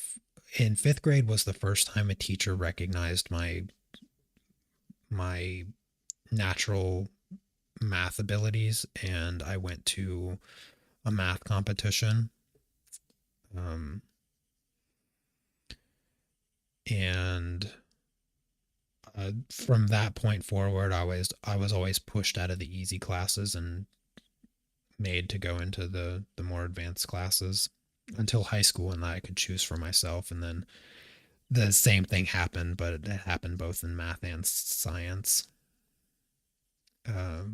in fifth grade was the first time a teacher recognized my natural math abilities, and I went to a math competition. Um, and From that point forward, I was always pushed out of the easy classes and made to go into the more advanced classes until high school, and I could choose for myself. And then the same thing happened, but it happened both in math and science. Uh,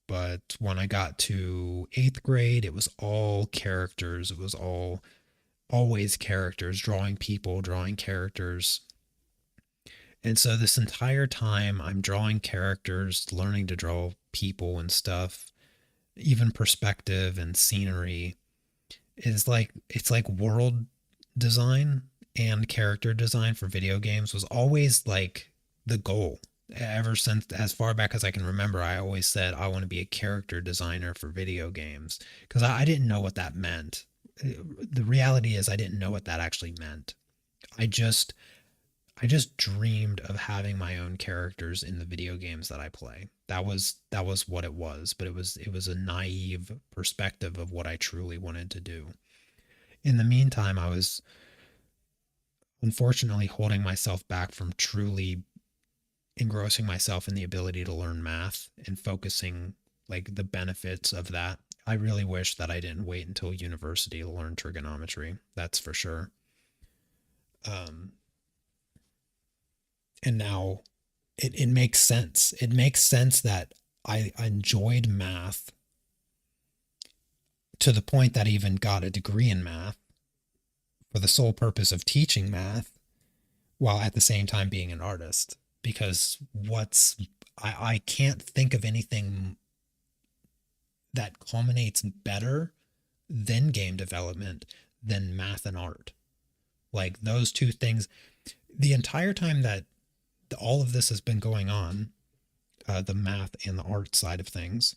but when I got to eighth grade, it was all characters. It was all always characters, drawing people, drawing characters. And so this entire time, I'm drawing characters, learning to draw people and stuff, even perspective and scenery. It's like world design and character design for video games was always like the goal. Ever since as far back as I can remember, I always said I want to be a character designer for video games because I didn't know what that meant. The reality is I didn't know what that actually meant. I just I just dreamed of having my own characters in the video games that I play. That was what it was, but it was a naive perspective of what I truly wanted to do. In the meantime, I was unfortunately holding myself back from truly engrossing myself in the ability to learn math and focusing like the benefits of that. I really wish that I didn't wait until university to learn trigonometry. That's for sure. Um, and now it makes sense. It makes sense that I enjoyed math to the point that I even got a degree in math for the sole purpose of teaching math while at the same time being an artist. Because I can't think of anything that culminates better than game development than math and art. Like those two things, the entire time that all of this has been going on, the math and the art side of things,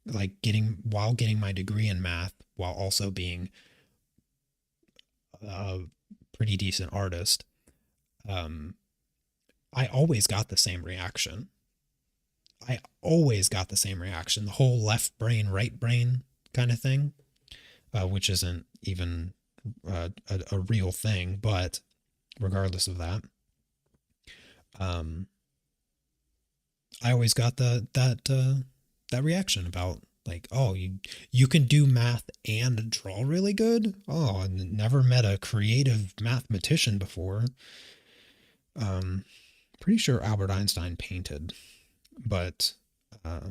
like getting my degree in math while also being a pretty decent artist, um, I always got the same reaction. I always got the same reaction. The whole left brain, right brain kind of thing, which isn't even a real thing, but regardless of that, um, I always got that reaction about like, oh, you can do math and draw really good. Oh, I never met a creative mathematician before. Um, Pretty sure Albert Einstein painted, but uh,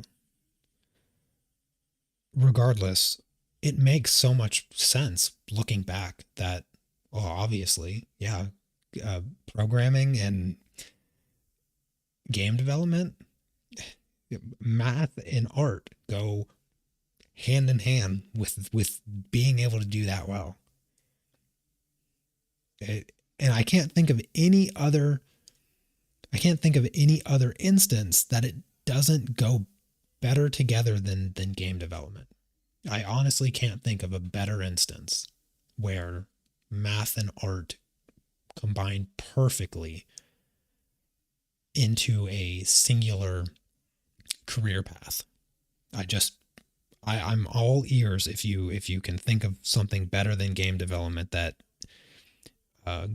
regardless, it makes so much sense looking back that, well, obviously, yeah, uh, programming and game development, math and art go hand in hand with being able to do that well. And I can't think of any other instance that it doesn't go better together than game development. I honestly can't think of a better instance where math and art combine perfectly into a singular career path. I'm all ears if you can think of something better than game development that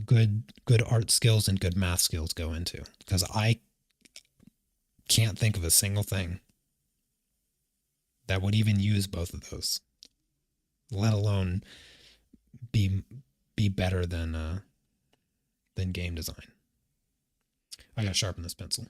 good art skills and good math skills go into, because I can't think of a single thing that would even use both of those, let alone be be better than game design. I gotta sharpen this pencil.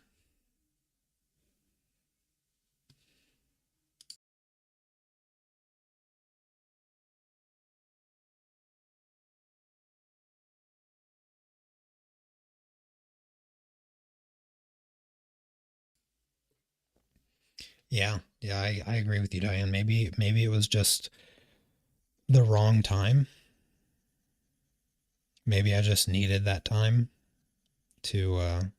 Yeah, I agree with you, Diane. Maybe it was just the wrong time. Maybe I just needed that time to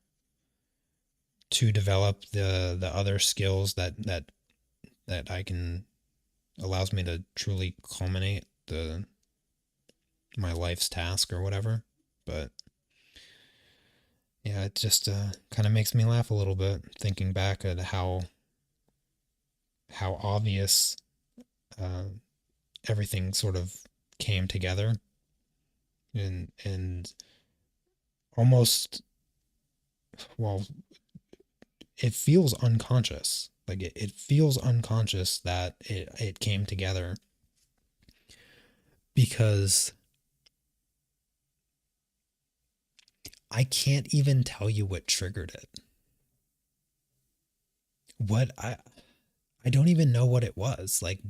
to develop the other skills that I can allows me to truly culminate the my life's task or whatever. But yeah, it just kind of makes me laugh a little bit thinking back at how obvious uh, everything sort of came together, and almost, well, it feels unconscious. Like it feels unconscious that it came together, because I can't even tell you what triggered it. What I don't even know what it was. Like,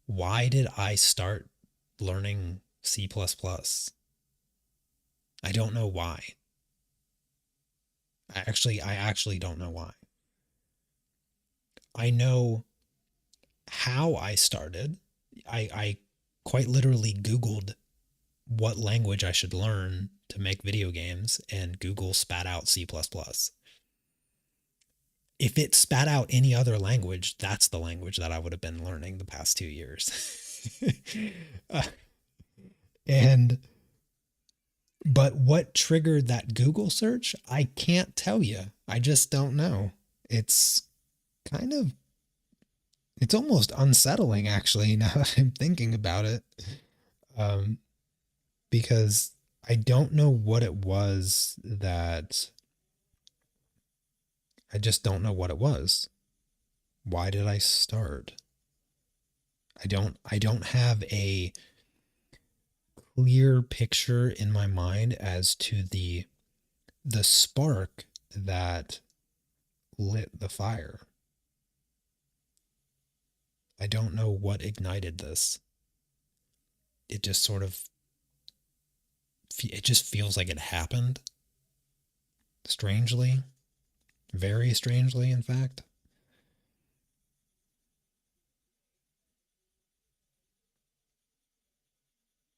why did I start learning C++? plus plus? I don't know why. I actually don't know why. I know how I started. I quite literally Googled what language I should learn to make video games, and Google spat out C++. plus plus. If it spat out any other language, that's the language that I would have been learning the past 2 years. uh, and but what triggered that Google search, I can't tell you. I just don't know. It's kind of, it's almost unsettling actually, now that I'm thinking about it. Um, because I don't know what it was that I just don't know what it was. Why did I start? I don't have a clear picture in my mind as to the spark that lit the fire. I don't know what ignited this. It just sort of, it just feels like it happened strangely, very strangely, in fact.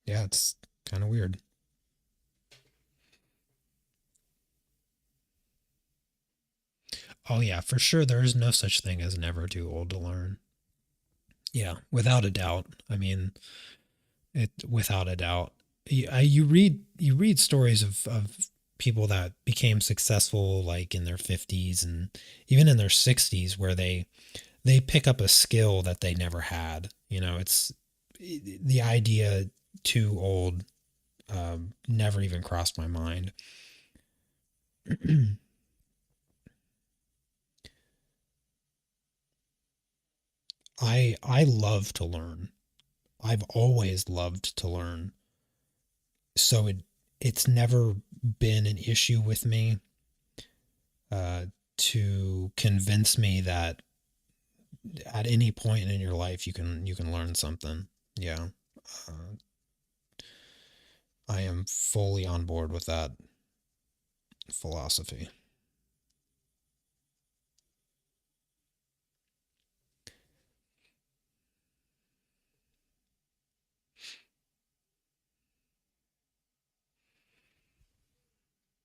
Yeah, it's kind of weird. Oh yeah, for sure there is no such thing as never too old to learn. Yeah, without a doubt. I mean, it without a doubt. You read stories of people that became successful like in their 50s and even in their 60s, where they pick up a skill that they never had. It's the idea too old, never even crossed my mind. I love to learn. I've always loved to learn. So it's never been an issue with me uh, to convince me that at any point in your life you can learn something. Yeah, uh, I am fully on board with that philosophy.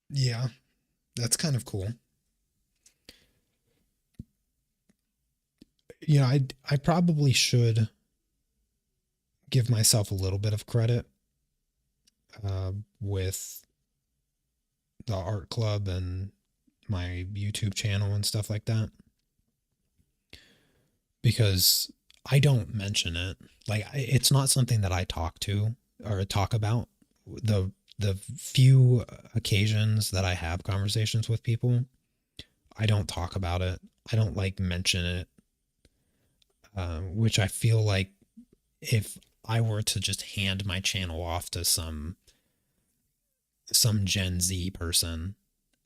Yeah, that's kind of cool. I probably should give myself a little bit of credit with the art club and my YouTube channel and stuff like that, because I don't mention it. Like it's not something that I talk to or talk about. The few occasions that I have conversations with people, I don't talk about it. I don't like mention it, which I feel like if I were to just hand my channel off to some Gen Z person,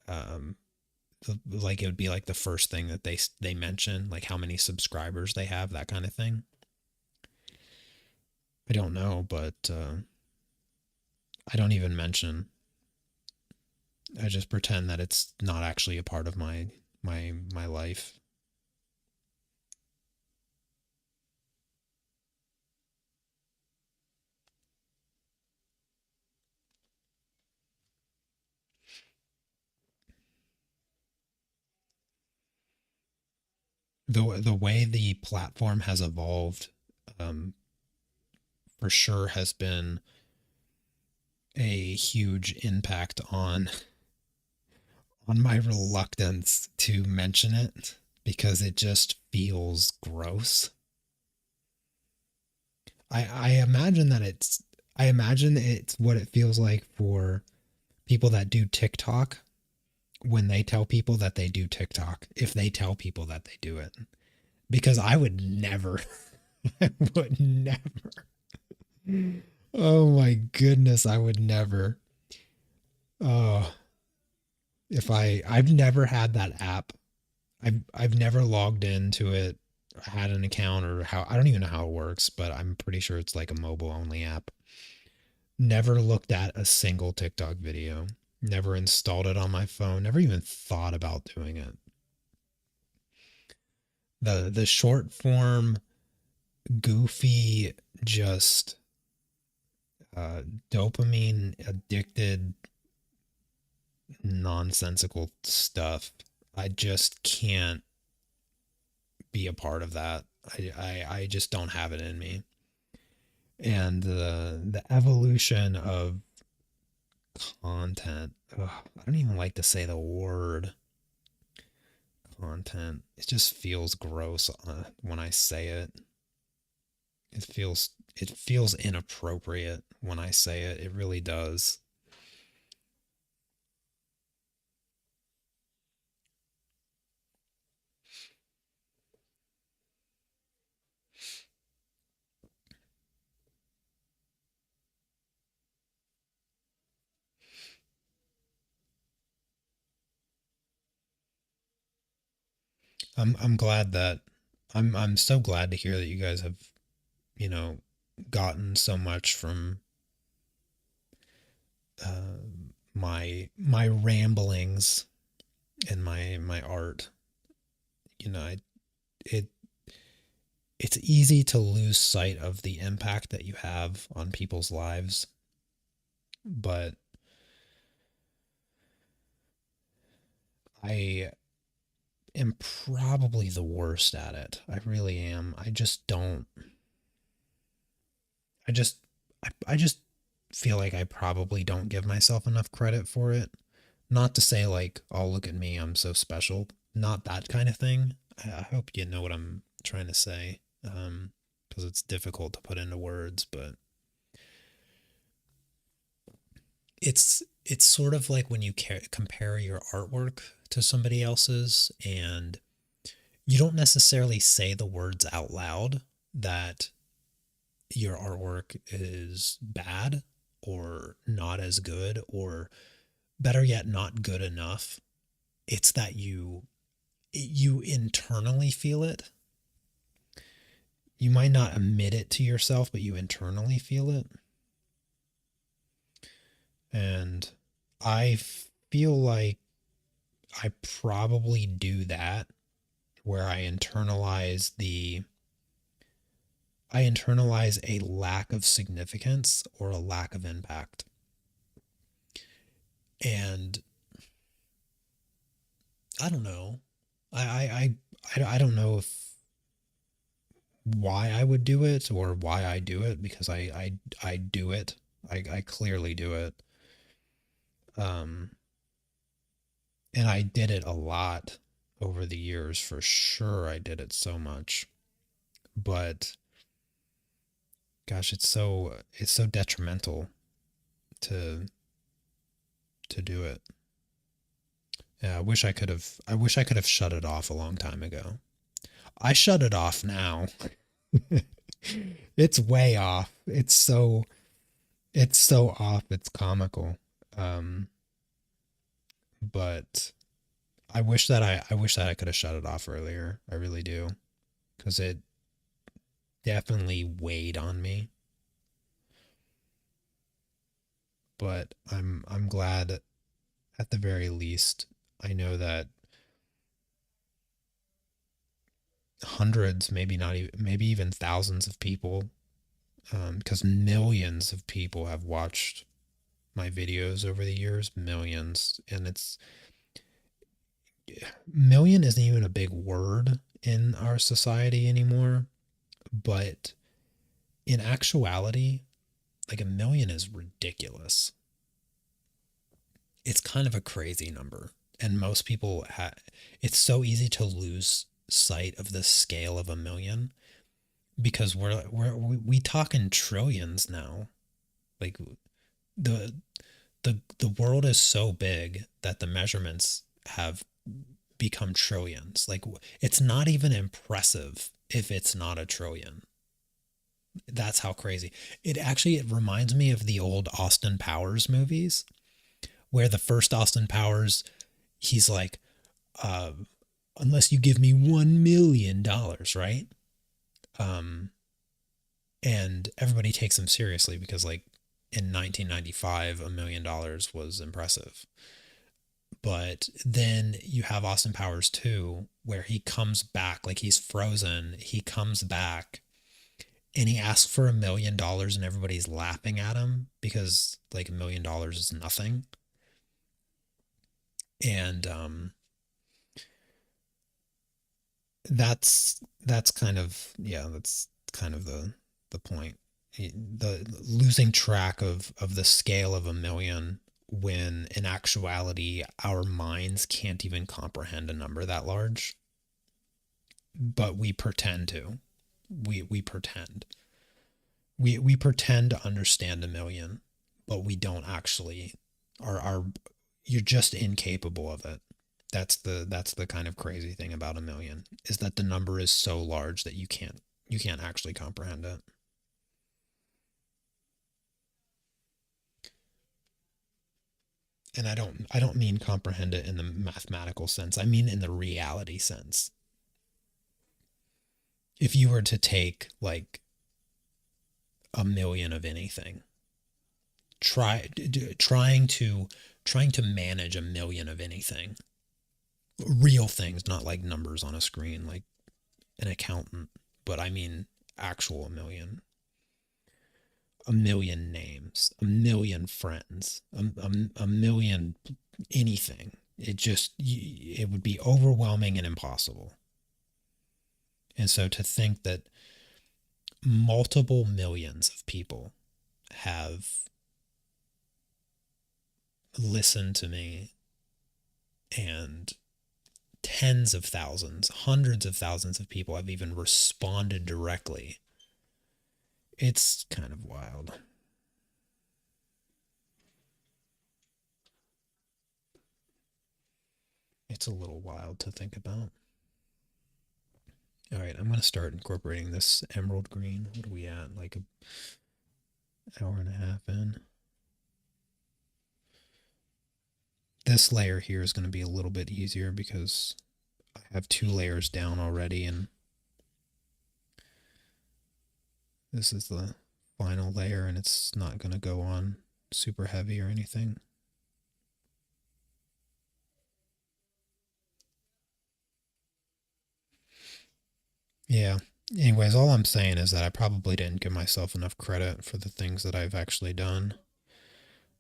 um, like it would be like the first thing that they mention, like how many subscribers they have, that kind of thing. I don't know, but I don't even mention. I just pretend that it's not actually a part of my life. The way the platform has evolved, um, for sure, has been a huge impact on my reluctance to mention it because it just feels gross. I imagine that I imagine it's what it feels like for people that do TikTok when they tell people that they do TikTok, if they tell people that they do it. Because I would never, I would never. Oh my goodness, I would never. Oh, if I've never had that app. I've never logged into it, had an account, or how, I don't even know how it works, but I'm pretty sure it's like a mobile only app. Never looked at a single TikTok video. Never installed it on my phone. Never even thought about doing it. The short form, goofy, just uh, dopamine addicted, nonsensical stuff. I just can't be a part of that. I just don't have it in me. And the evolution of content. Ugh, I don't even like to say the word content. It just feels gross when I say it. It feels inappropriate when I say it. It really does. I'm glad that I'm so glad to hear that you guys have, you know, gotten so much from uh, my ramblings and my art. You know, it it's easy to lose sight of the impact that you have on people's lives, but I am probably the worst at it. I really am. I just don't. I just I just feel like I probably don't give myself enough credit for it. Not to say like, "Oh, look at me, I'm so special." Not that kind of thing. I hope you know what I'm trying to say. Because it's difficult to put into words, but it's sort of like when you compare your artwork to somebody else's, and you don't necessarily say the words out loud that your artwork is bad or not as good, or better yet, not good enough. It's that you internally feel it. You might not admit it to yourself, but you internally feel it. And I feel like I probably do that, where I internalize a lack of significance or a lack of impact. And I don't know. I don't know if why I would do it or why I do it, because I do it. I clearly do it. Um, and I did it a lot over the years for sure. I did it so much, but gosh, it's so detrimental to do it. Yeah, I wish I could have shut it off a long time ago. I shut it off now. It's way off. It's so off. It's comical. Um, but I wish that I could have shut it off earlier. I really do, because it definitely weighed on me. But I'm glad at the very least I know that hundreds, maybe not even, maybe even thousands of people, because millions of people have watched my videos over the years, millions, and it's million isn't even a big word in our society anymore, but in actuality, like a million is ridiculous. It's kind of a crazy number, and most people it's so easy to lose sight of the scale of a million because we talk in trillions now. Like the the world is so big that the measurements have become trillions. Like it's not even impressive if it's not a trillion. That's how crazy. It reminds me of the old Austin Powers movies where the first Austin Powers, he's like, uh, unless you give me $1 million, right? Um, and everybody takes him seriously because like in 1995, $1 million was impressive. But then you have Austin Powers 2, where he comes back, like he's frozen. He comes back and he asks for $1 million and everybody's laughing at him because like $1 million is nothing. And that's kind of, yeah, that's kind of the point. The losing track of the scale of a million when in actuality our minds can't even comprehend a number that large, but we pretend to. We pretend. We pretend to understand a million, but we don't actually. Our You're just incapable of it. That's the kind of crazy thing about a million is that the number is so large that you can't actually comprehend it. And I don't mean comprehend it in the mathematical sense. I mean in the reality sense. If you were to take like a million of anything, try trying to manage a million of anything, real things, not like numbers on a screen like an accountant, but I mean actual million, a million names, a million friends, a million anything. It would be overwhelming and impossible. And so to think that multiple millions of people have listened to me and tens of thousands, hundreds of thousands of people have even responded directly. It's kind of wild. It's a little wild to think about. All right, I'm going to start incorporating this emerald green. What are we at? Like an hour and a half in. This layer here is going to be a little bit easier because I have 2 layers down already, and this is the final layer, and it's not going to go on super heavy or anything. Yeah. Anyways, all I'm saying is that I probably didn't give myself enough credit for the things that I've actually done.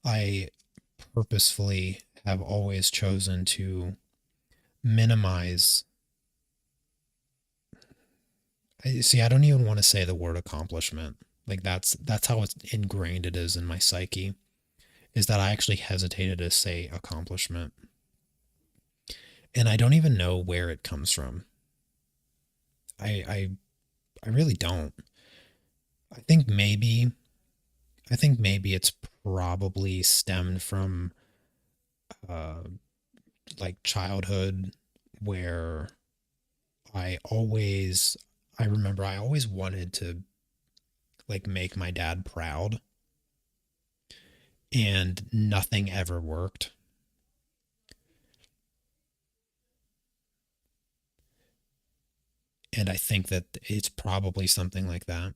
I purposefully have always chosen to minimize. I don't even want to say the word accomplishment. Like that's how it's ingrained it is in my psyche, is that I actually hesitated to say accomplishment. And I don't even know where it comes from. I I, I really don't. I think maybe I think maybe it's probably stemmed from uh like childhood, where I always I remember I always wanted to like make my dad proud, and nothing ever worked. And I think that it's probably something like that.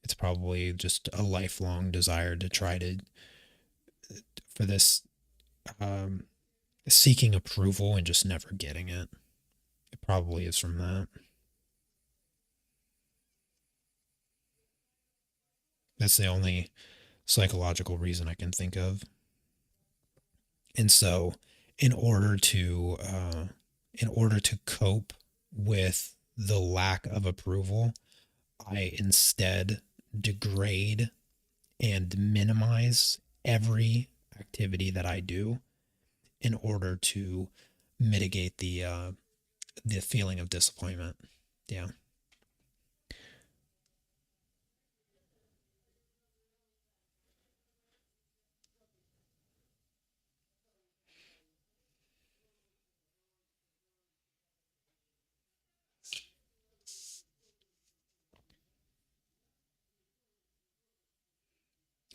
It's probably just a lifelong desire to try to for this um seeking approval and just never getting it. It probably is from that. That's the only psychological reason I can think of. And so, in order to in order to cope with the lack of approval, I instead degrade and minimize every activity that I do in order to mitigate the feeling of disappointment. Yeah.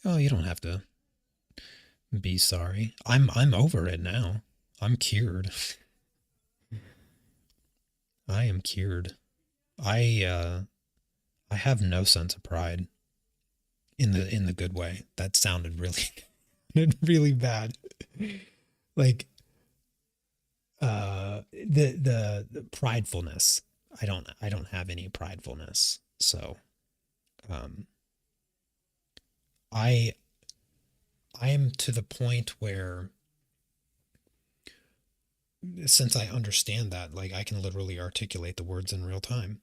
Oh, you don't have to be sorry. I'm over it now. I'm cured. I am cured. I have no sense of pride in the good way. That sounded really really bad. Like the pridefulness. I don't have any pridefulness. So um I I am to the point where, since I understand that, like I can literally articulate the words in real time,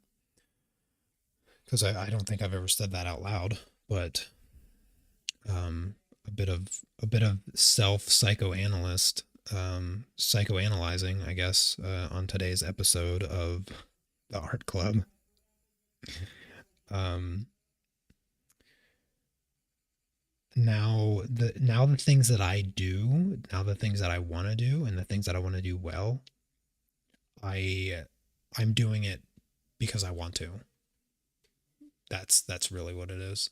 because I don't think I've ever said that out loud, but um, a bit of self psychoanalyst psychoanalyzing, I guess, on today's episode of the Art Club. Um, now the things that I do, now the things that I want to do, and the things that I want to do well, I I'm doing it because I want to. That's really what it is.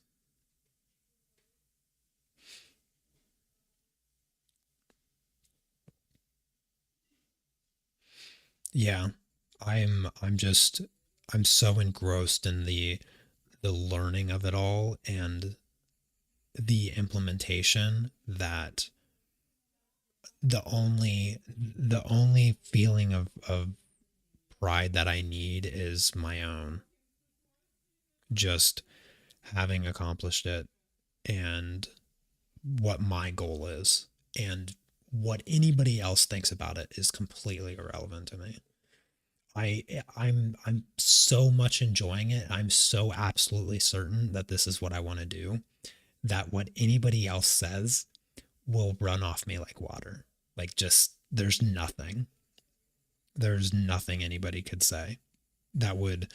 Yeah. I'm so engrossed in the learning of it all and the implementation, that the only feeling of pride that I need is my own, just having accomplished it, and what my goal is, and what anybody else thinks about it is completely irrelevant to me. I I'm so much enjoying it. I'm so absolutely certain that this is what I want to do, that what anybody else says will run off me like water. Like, just there's nothing anybody could say that would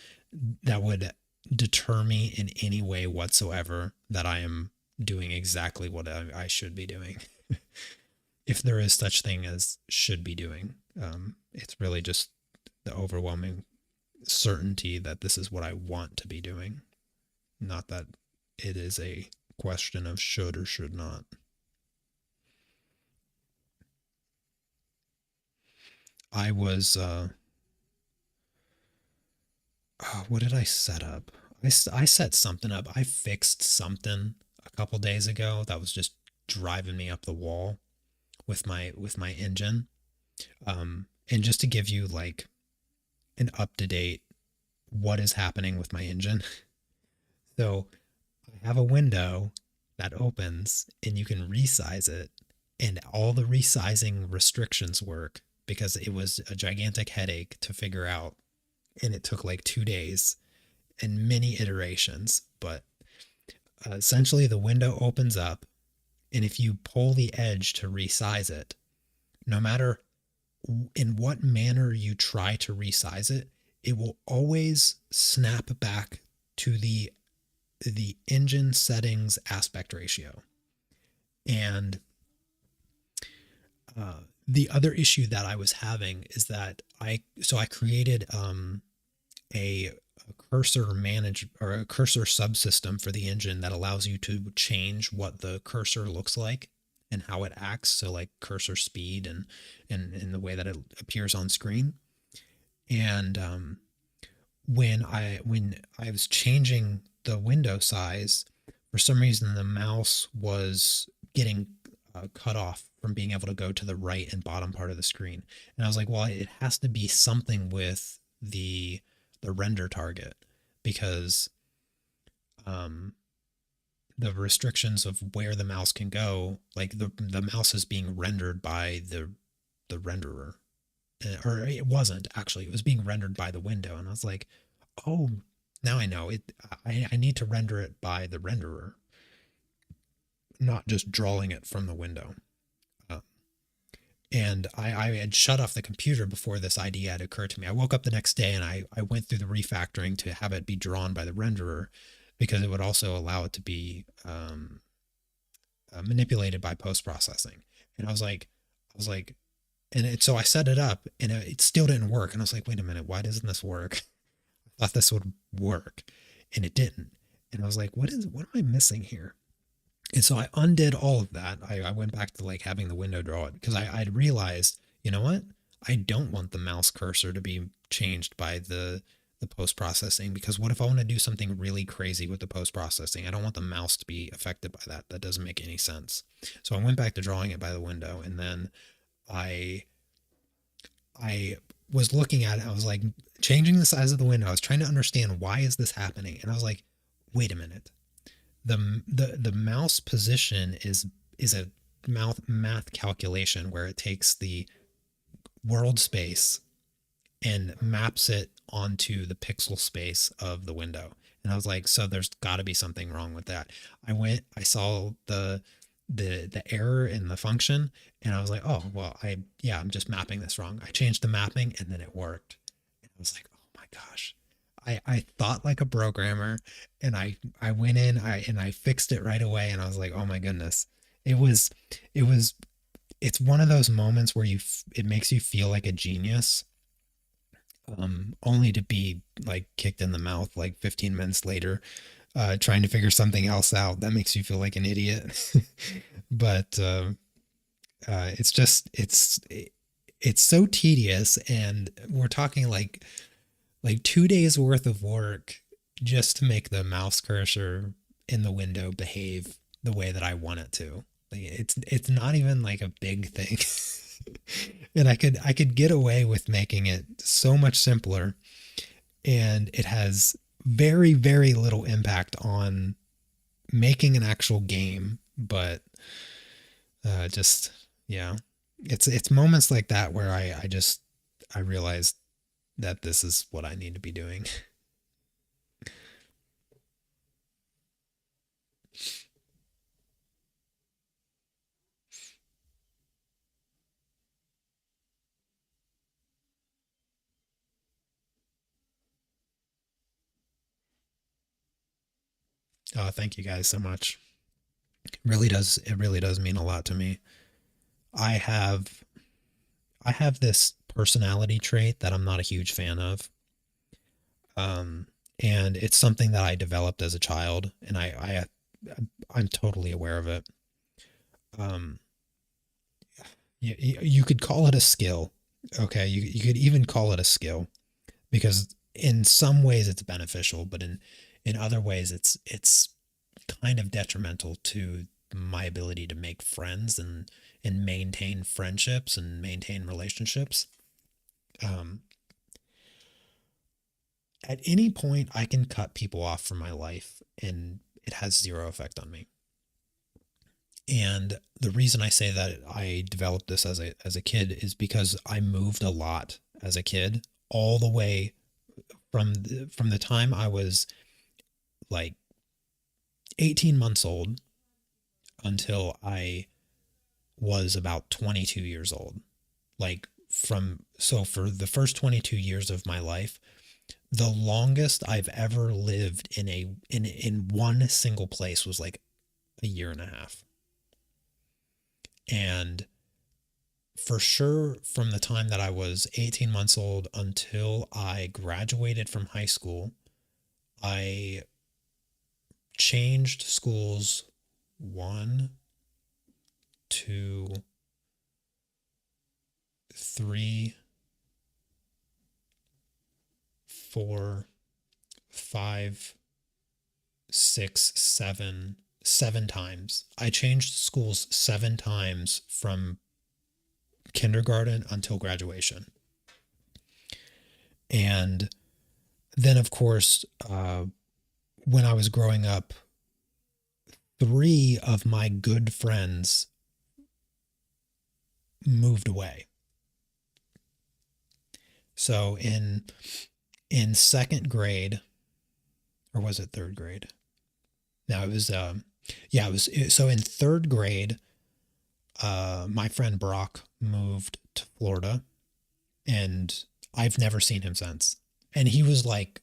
deter me in any way whatsoever that I am doing exactly what I should be doing. If there is such thing as should be doing, it's really just the overwhelming certainty that this is what I want to be doing, not that it is a question of should or should not. I was, what did I set up? I set something up. I fixed something a couple days ago that was just driving me up the wall with my engine. And just to give you like an up to date what is happening with my engine. So I have a window that opens and you can resize it, and all the resizing restrictions work because it was a gigantic headache to figure out, and it took like 2 days and many iterations, but essentially the window opens up, and if you pull the edge to resize it, no matter in what manner you try to resize it, it will always snap back to the engine settings aspect ratio. And the other issue that I was having is that I created a cursor manage or a cursor subsystem for the engine that allows you to change what the cursor looks like and how it acts. So like cursor speed and in the way that it appears on screen. And when I was changing the window size, for some reason the mouse was getting cut off from being able to go to the right and bottom part of the screen. And I was like, well, it has to be something with the render target, because the restrictions of where the mouse can go, like the mouse is being rendered by the renderer, or it wasn't actually, it was being rendered by the window. And I was like, oh, now I know it. I need to render it by the renderer, not just drawing it from the window. And I had shut off the computer before this idea had occurred to me. I woke up the next day and I went through the refactoring to have it be drawn by the renderer, because it would also allow it to be manipulated by post-processing. And I was like, so I set it up and it still didn't work. And I was like, wait a minute, why doesn't this work? I thought this would work and it didn't. And I was like, what am I missing here? And so I undid all of that. I went back to like having the window draw it, because I'd realized, you know what? I don't want the mouse cursor to be changed by the post-processing, because what if I want to do something really crazy with the post-processing? I don't want the mouse to be affected by that. That doesn't make any sense. So I went back to drawing it by the window, and then I was looking at it. I was like changing the size of the window. I was trying to understand, why is this happening? And I was like, wait a minute. The mouse position is a math calculation where it takes the world space and maps it onto the pixel space of the window. And I was like, so there's got to be something wrong with that. I saw the error in the function, and I was like, oh, well, I'm just mapping this wrong. I changed the mapping and then it worked. And I was like, oh my gosh. I thought like a programmer, and I went in, I fixed it right away, and I was like, oh my goodness. It's one of those moments where it makes you feel like a genius, only to be like kicked in the mouth like 15 minutes later, trying to figure something else out. That makes you feel like an idiot. But it's so tedious, and we're talking like 2 days worth of work just to make the mouse cursor in the window behave the way that I want it to. Like it's not even like a big thing. And I could get away with making it so much simpler, and it has very, very little impact on making an actual game. But yeah, it's moments like that where I realized that this is what I need to be doing. Thank you guys so much. It really does mean a lot to me. I have this personality trait that I'm not a huge fan of. And it's something that I developed as a child, and I'm totally aware of it. Um, you could call it a skill. Okay. You could even call it a skill, because in some ways it's beneficial, but in other ways it's kind of detrimental to my ability to make friends and maintain friendships and maintain relationships. Um, at any point I can cut people off from my life and it has zero effect on me. And the reason I say that I developed this as a kid is because I moved a lot as a kid, all the way from the time I was like 18 months old until I was about 22 years old. Like so for the first 22 years of my life, the longest I've ever lived in one single place was like a year and a half. And for sure, from the time that I was 18 months old until I graduated from high school, I changed schools one, two, three, four, five, six, seven times. I changed schools 7 times from kindergarten until graduation. And then, of course, when I was growing up, 3 of my good friends moved away. So in second grade, or was it third grade? No, it was so in third grade, my friend Brock moved to Florida, and I've never seen him since. And he was like,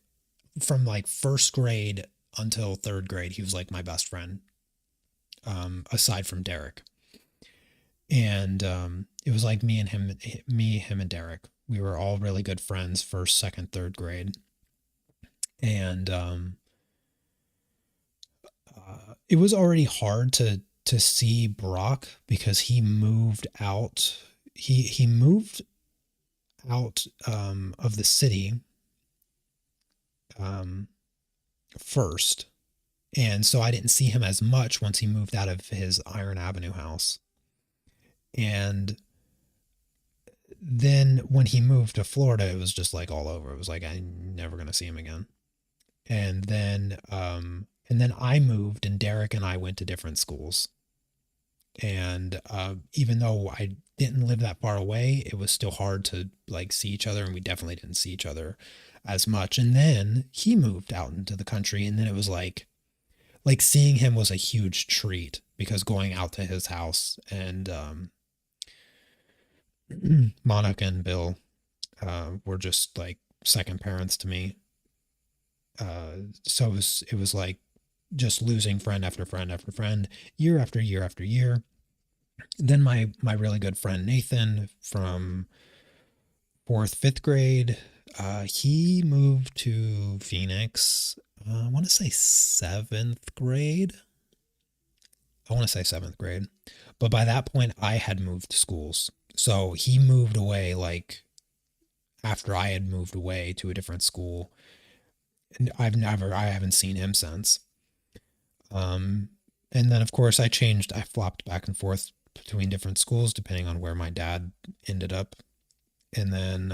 from like first grade until third grade, he was like my best friend, aside from Derek. And it was like me, him, and Derek. We were all really good friends first, second, third grade. And it was already hard to see Brock because he moved out. He moved out of the city first, and so I didn't see him as much once he moved out of his Iron Avenue house. And then when he moved to Florida, it was just like all over. It was like I'm never gonna see him again. And then I moved, and Derek and I went to different schools. And even though I didn't live that far away, it was still hard to like see each other, and we definitely didn't see each other as much. And then he moved out into the country, and then it was like seeing him was a huge treat because going out to his house and Monica and Bill were just like second parents to me. So it was like just losing friend after friend after friend, year after year after year. Then my really good friend Nathan from fourth, fifth grade, he moved to Phoenix. I want to say seventh grade. I want to say seventh grade, but by that point I had moved schools. So he moved away like after I had moved away to a different school, and I haven't seen him since. Um, and then of course I flopped back and forth between different schools depending on where my dad ended up. And then,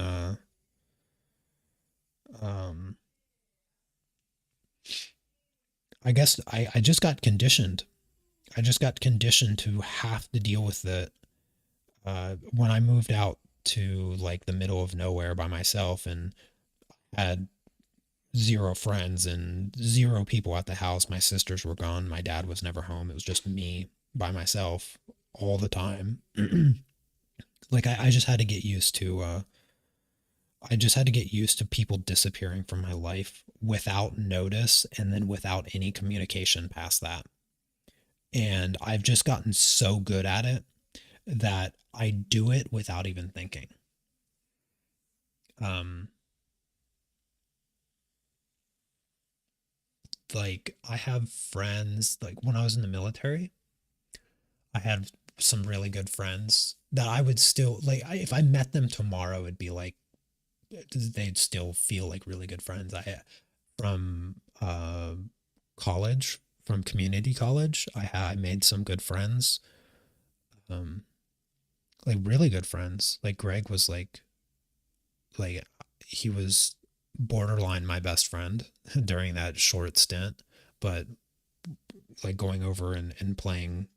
um, I guess I just got conditioned. I just got conditioned to have to deal with it. When I moved out to like the middle of nowhere by myself and had zero friends and zero people at the house. My sisters were gone. My dad was never home. It was just me by myself all the time. Like I just had to get used to I just had to get used to people disappearing from my life without notice and then without any communication past that. And I've just gotten so good at it that I do it without even thinking. Um, like I have friends, like when I was in the military, I had some really good friends that I would still like if I met them tomorrow it'd be like they'd still feel like really good friends. From college, from community college, I made some good friends. Um like really good friends. Like Greg was like he was borderline my best friend during that short stint, but like going over and playing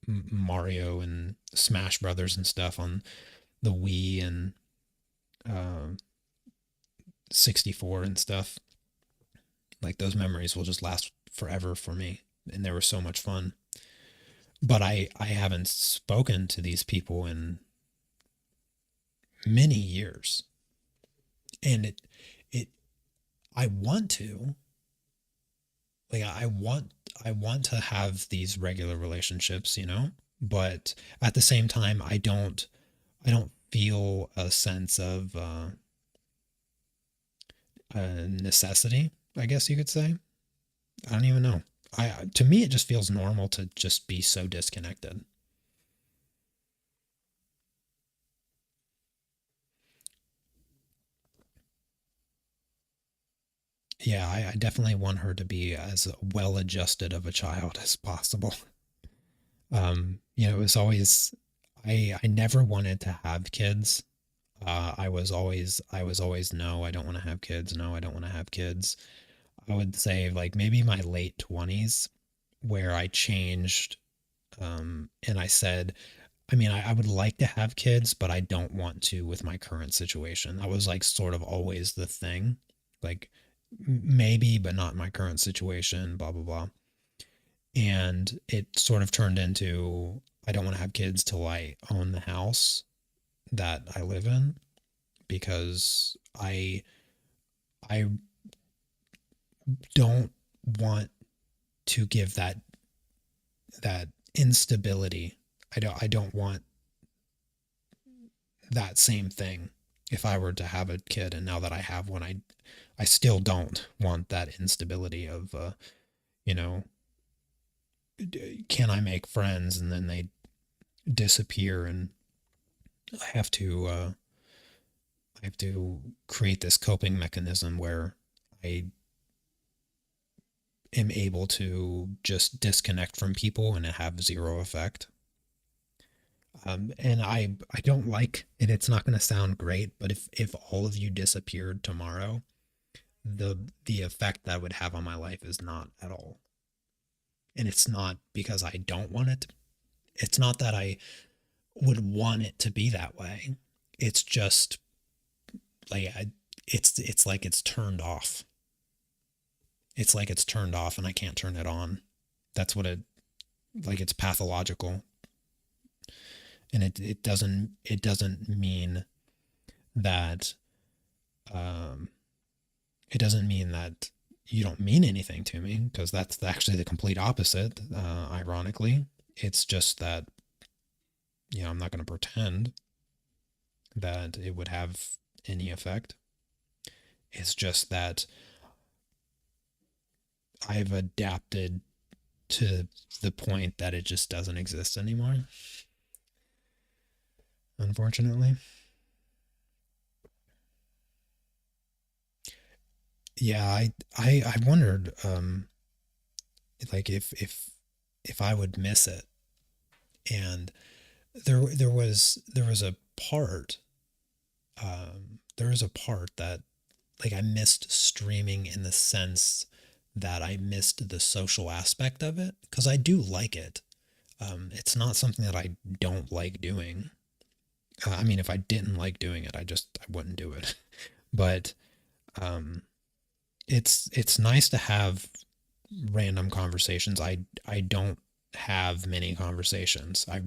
Mario and Smash Brothers and stuff on the Wii and uh, 64 and stuff. Like those memories will just last forever for me. and they were so much fun. But I haven't spoken to these people in many years, and it I want to, like, I want to have these regular relationships, you know, but at the same time I don't feel a sense of necessity, I guess you could say. I don't even know. To me it just feels normal to just be so disconnected. Yeah, I definitely want her to be as well adjusted of a child as possible. You know, it was always I never wanted to have kids. I was always no, I don't want to have kids. No, I don't want to have kids. I would say like maybe my late 20s where I changed, and I said, I mean, I would like to have kids, but I don't want to with my current situation. That was like sort of always the thing. Like maybe, but not my current situation, blah, blah, blah. And it sort of turned into I don't want to have kids till I own the house that I live in because I don't want to give that instability. I don't want that same thing if I were to have a kid, and now that I have one I still don't want that instability of you know, can I make friends and then they disappear, and I have to I have to create this coping mechanism where I am able to just disconnect from people and have zero effect. And I don't like, and it's not going to sound great, but if all of you disappeared tomorrow, the effect that would have on my life is not at all. And it's not because I don't want it. It's not that I would want it to be that way. It's just like it's like it's turned off. It's like it's turned off and I can't turn it on. That's what it, like, it's pathological. And it doesn't mean that um it doesn't mean that you don't mean anything to me, because that's actually the complete opposite, ironically. It's just that, you know, I'm not going to pretend that it would have any effect. It's just that I've adapted to the point that it just doesn't exist anymore, unfortunately. Yeah, I wondered, like if I would miss it. And there was a part, there was a part that, like, I missed streaming in the sense that I missed the social aspect of it, because I do like it. It's not something that I don't like doing. I mean, if I didn't like doing it, I wouldn't do it. But um, it's nice to have random conversations. I don't have many conversations. I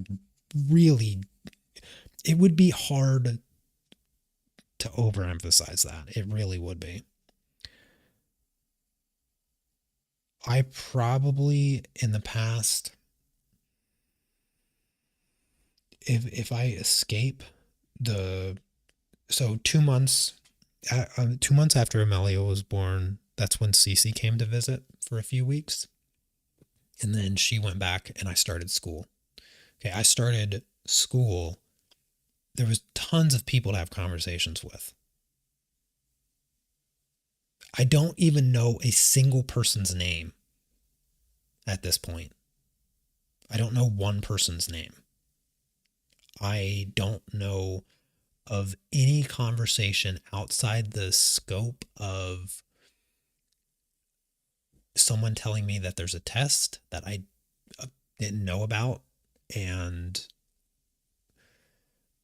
really, it would be hard to overemphasize that. It really would be. I probably in the past, if I escape the, so 2 months, 2 months after Amelia was born, that's when Cece came to visit for a few weeks, and then she went back and I started school. Okay, I started school. There was tons of people to have conversations with. I don't even know a single person's name at this point. I don't know one person's name. I don't know of any conversation outside the scope of someone telling me that there's a test that I didn't know about, and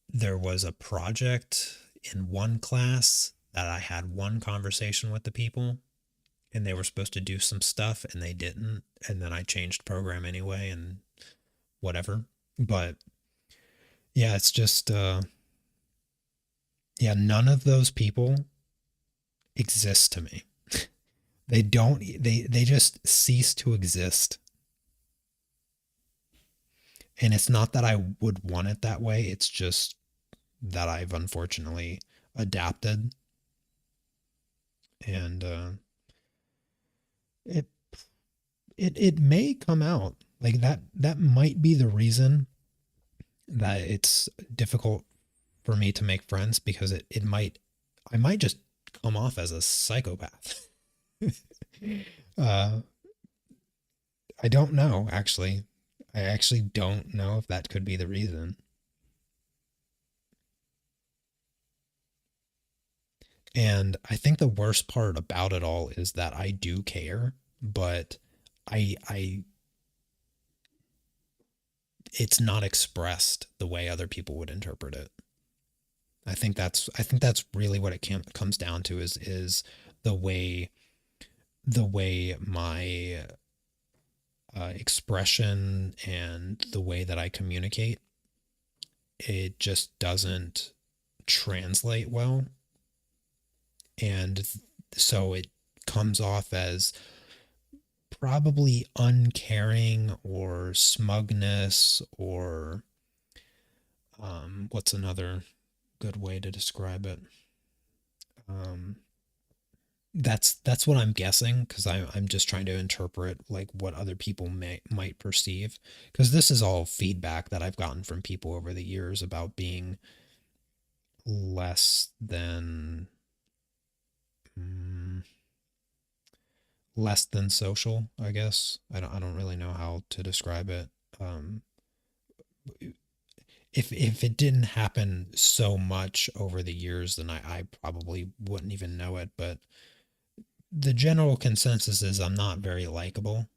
there was a project in one class that I had one conversation with the people, and they were supposed to do some stuff and they didn't, and then I changed program anyway and whatever. But yeah, it's just yeah, none of those people exist to me. They don't they just cease to exist. And it's not that I would want it that way, it's just that I've unfortunately adapted. And it it may come out like that. That might be the reason that it's difficult for me to make friends, because it might, I might just come off as a psychopath. uh I don't know, actually. I actually don't know if that could be the reason. And I think the worst part about it all is that I do care, but I it's not expressed the way other people would interpret it. I think that's really what it comes down to, is the way the way my expression and the way that I communicate, it just doesn't translate well. And so it comes off as probably uncaring or smugness, or what's another good way to describe it? Um, that's what I'm guessing, because I'm just trying to interpret like what other people might perceive, because this is all feedback that I've gotten from people over the years about being less than mm, less than social, I guess. I don't really know how to describe it. Um, if it didn't happen so much over the years, then I probably wouldn't even know it. But the general consensus is I'm not very likable.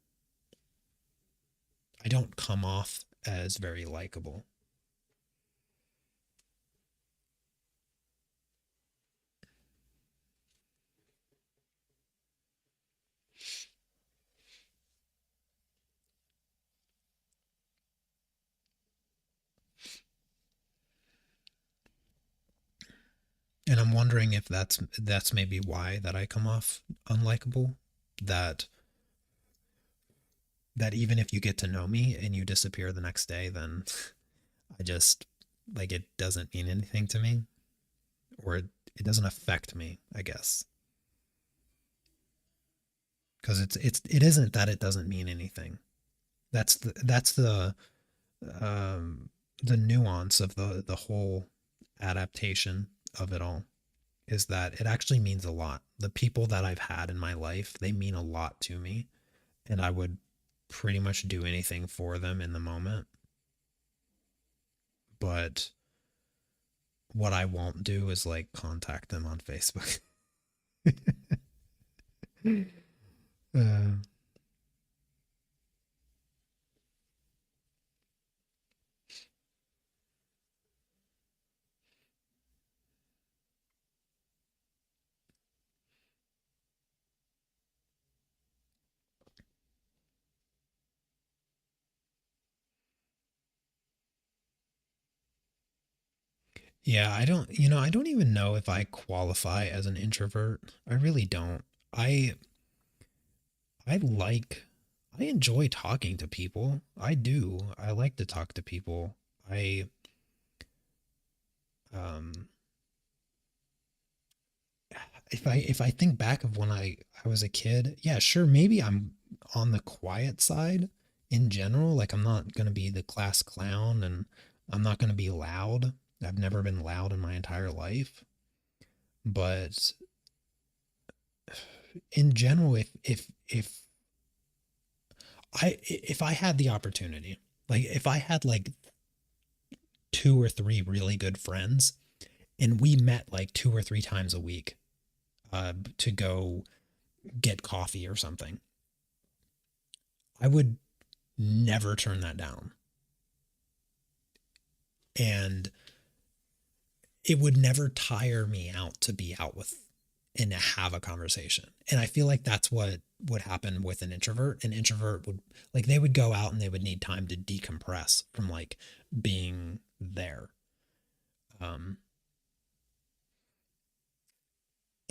I don't come off as very likable. And I'm wondering if that's maybe why that I come off unlikable. That that even if you get to know me and you disappear the next day, then I just, like, it doesn't mean anything to me, or it doesn't affect me, I guess. Because it isn't that it doesn't mean anything. That's um the nuance of the whole adaptation of it all, is that it actually means a lot. The people that I've had in my life, they mean a lot to me, and I would pretty much do anything for them in the moment. But what I won't do is like contact them on Facebook. uh, yeah, I don't even know if I qualify as an introvert. I really don't. I I like I enjoy talking to people. I do. I like to talk to people. I um if I think back of when I was a kid, yeah, sure, maybe I'm on the quiet side in general. Like, I'm not going to be the class clown, and I'm not going to be loud. I've never been loud in my entire life. But in general, if I had the opportunity, like if I had like two or three really good friends and we met like two or three times a week to go get coffee or something, I would never turn that down. And it would never tire me out to be out with and have a conversation. And I feel like that's what would happen with an introvert. An introvert would like they would go out and they would need time to decompress from like being there. Um,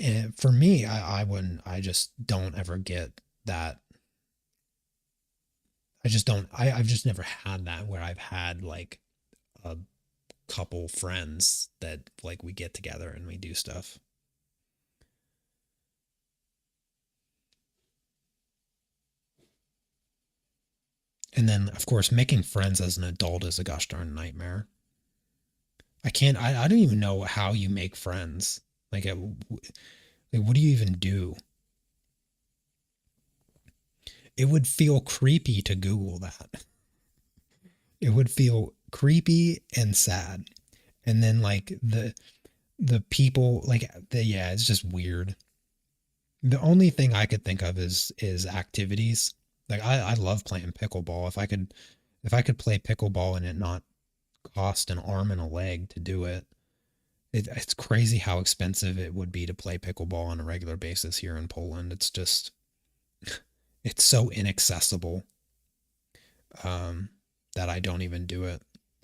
and for me, I wouldn't. I just don't ever get that. I just don't. I've just never had that where I've had like a couple friends that like we get together and we do stuff. And then, of course, making friends as an adult is a gosh darn nightmare. I can't. I don't even know how you make friends. Like, what do you even do? It would feel creepy to Google that. It would feel creepy and sad. And then like the people like yeah, it's just weird. The only thing I could think of is activities. Like I love playing pickleball. If I could play pickleball and it not cost an arm and a leg to do it, it's crazy how expensive it would be to play pickleball on a regular basis here in Poland. It's just it's so inaccessible um, that I don't even do it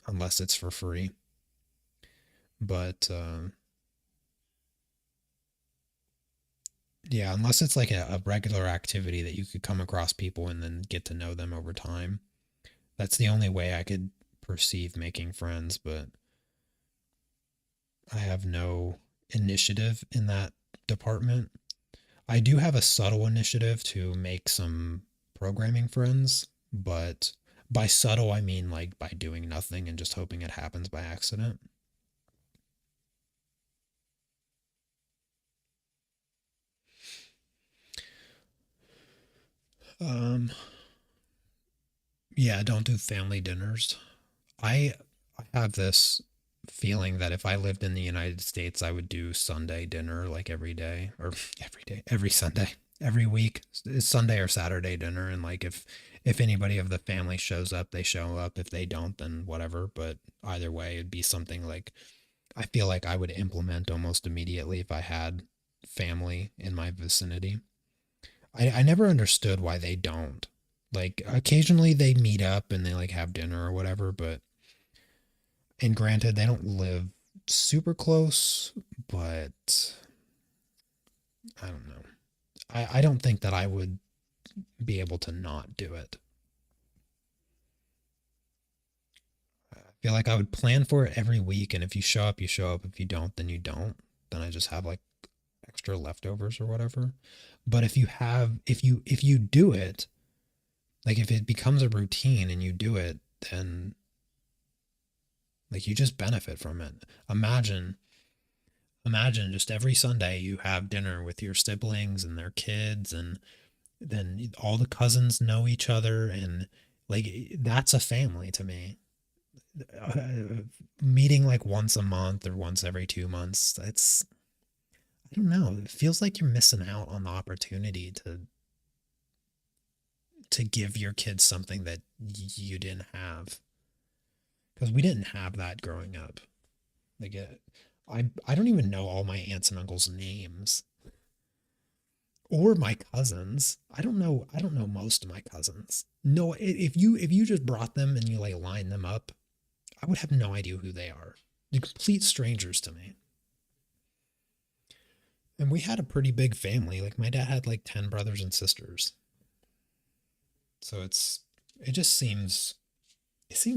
unless it's for free. But yeah, unless it's like a regular activity that you could come across people and then get to know them over time. That's the only way I could perceive making friends, but I have no initiative in that department. I do have a subtle initiative to make some programming friends, but by subtle, I mean like by doing nothing and just hoping it happens by accident. Um, yeah, don't do family dinners. I I have this feeling that if I lived in the United States, I would do Sunday dinner like every day or every day, every Sunday, every week. It's Sunday or Saturday dinner, and like if anybody of the family shows up, they show up. If they don't, then whatever. But either way, it'd be something like I feel like I would implement almost immediately if I had family in my vicinity. I never understood why they don't. Like occasionally they meet up and they like have dinner or whatever, but and granted, they don't live super close, but I don't know. I don't think that I would be able to not do it. I feel like I would plan for it every week, and if you show up, you show up. If you don't, then you don't. Then I just have like extra leftovers or whatever. But if you do it, like if it becomes a routine and you do it, then like you just benefit from it. Imagine just every Sunday you have dinner with your siblings and their kids, and then all the cousins know each other, and like that's a family to me. Uh, Meeting like once a month or once every 2 months, I don't know. It feels like you're missing out on the opportunity to give your kids something that you didn't have because we didn't have that growing up. Like I don't even know all my aunts and uncles' names or my cousins. I don't know most of my cousins. No, if you just brought them and you like line them up, I would have no idea who they are. They're complete strangers to me. And we had a pretty big family. Like my dad had like 10 brothers and sisters. So it just seems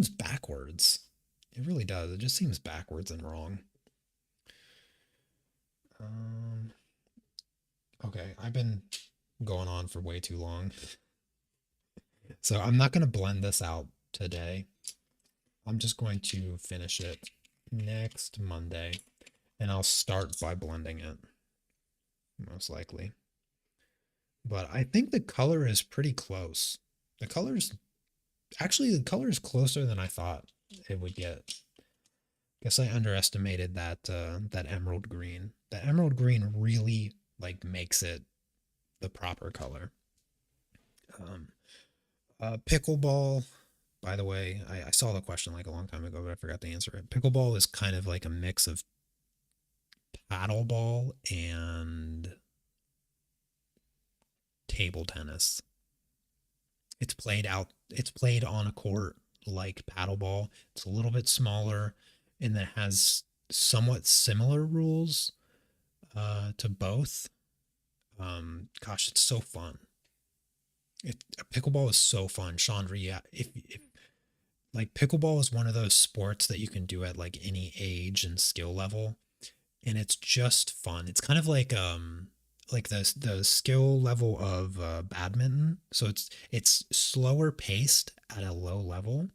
backwards. It really does. It just seems backwards and wrong. Um okay, I've been going on for way too long. So I'm not going to blend this out today. I'm just going to finish it next Monday and I'll start by blending it most likely. But I think the color is pretty close. The color's the color is closer than I thought it would get. Guess I underestimated that emerald green. That emerald green really like makes it the proper color. Um, Pickleball. By the way, I saw the question like a long time ago, but I forgot to answer it. Pickleball is kind of like a mix of paddleball and table tennis. It's played on a court like paddleball. It's a little bit smaller and then has somewhat similar rules to both. Gosh, it's so fun. Pickleball is so fun, Chandra. Yeah, if like pickleball is one of those sports that you can do at like any age and skill level, and it's just fun. It's kind of like the skill level of badminton. So it's slower paced at a low level,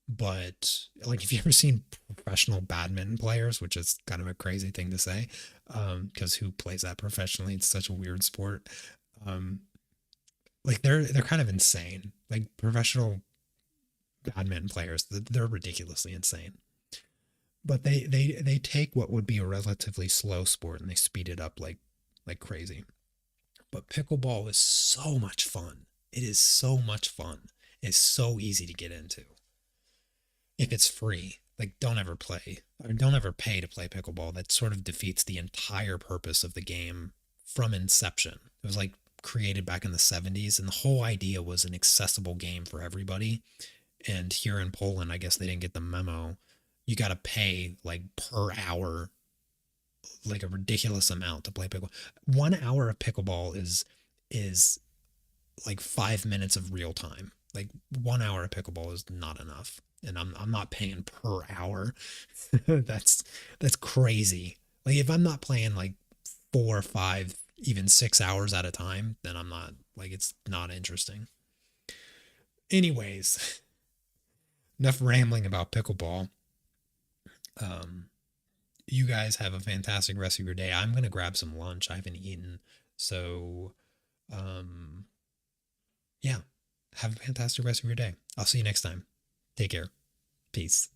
but like if you ever seen professional badminton players, which is kind of a crazy thing to say, because who plays that professionally? It's such a weird sport. Um, like they're kind of insane. Like professional badminton players, they're ridiculously insane. But they take what would be a relatively slow sport and they speed it up like crazy. But pickleball is so much fun. It is so much fun. It's so easy to get into. If it's free, like don't ever play or don't ever pay to play pickleball. That sort of defeats the entire purpose of the game from inception. It was like created back in the 70s and the whole idea was an accessible game for everybody. And here in Poland, I guess they didn't get the memo. You got to pay like per hour, like a ridiculous amount to play pickleball. 1 hour of pickleball is like 5 minutes of real time. Like 1 hour of pickleball is not enough, and I'm not paying per hour. that's that's crazy. Like if I'm not playing like 4 or 5, even 6 hours at a time, then I'm not like it's not interesting. Anyways, enough rambling about pickleball. Um, you guys have a fantastic rest of your day. I'm gonna grab some lunch. I haven't eaten, so um, yeah. Have a fantastic rest of your day. I'll see you next time. Take care. Peace.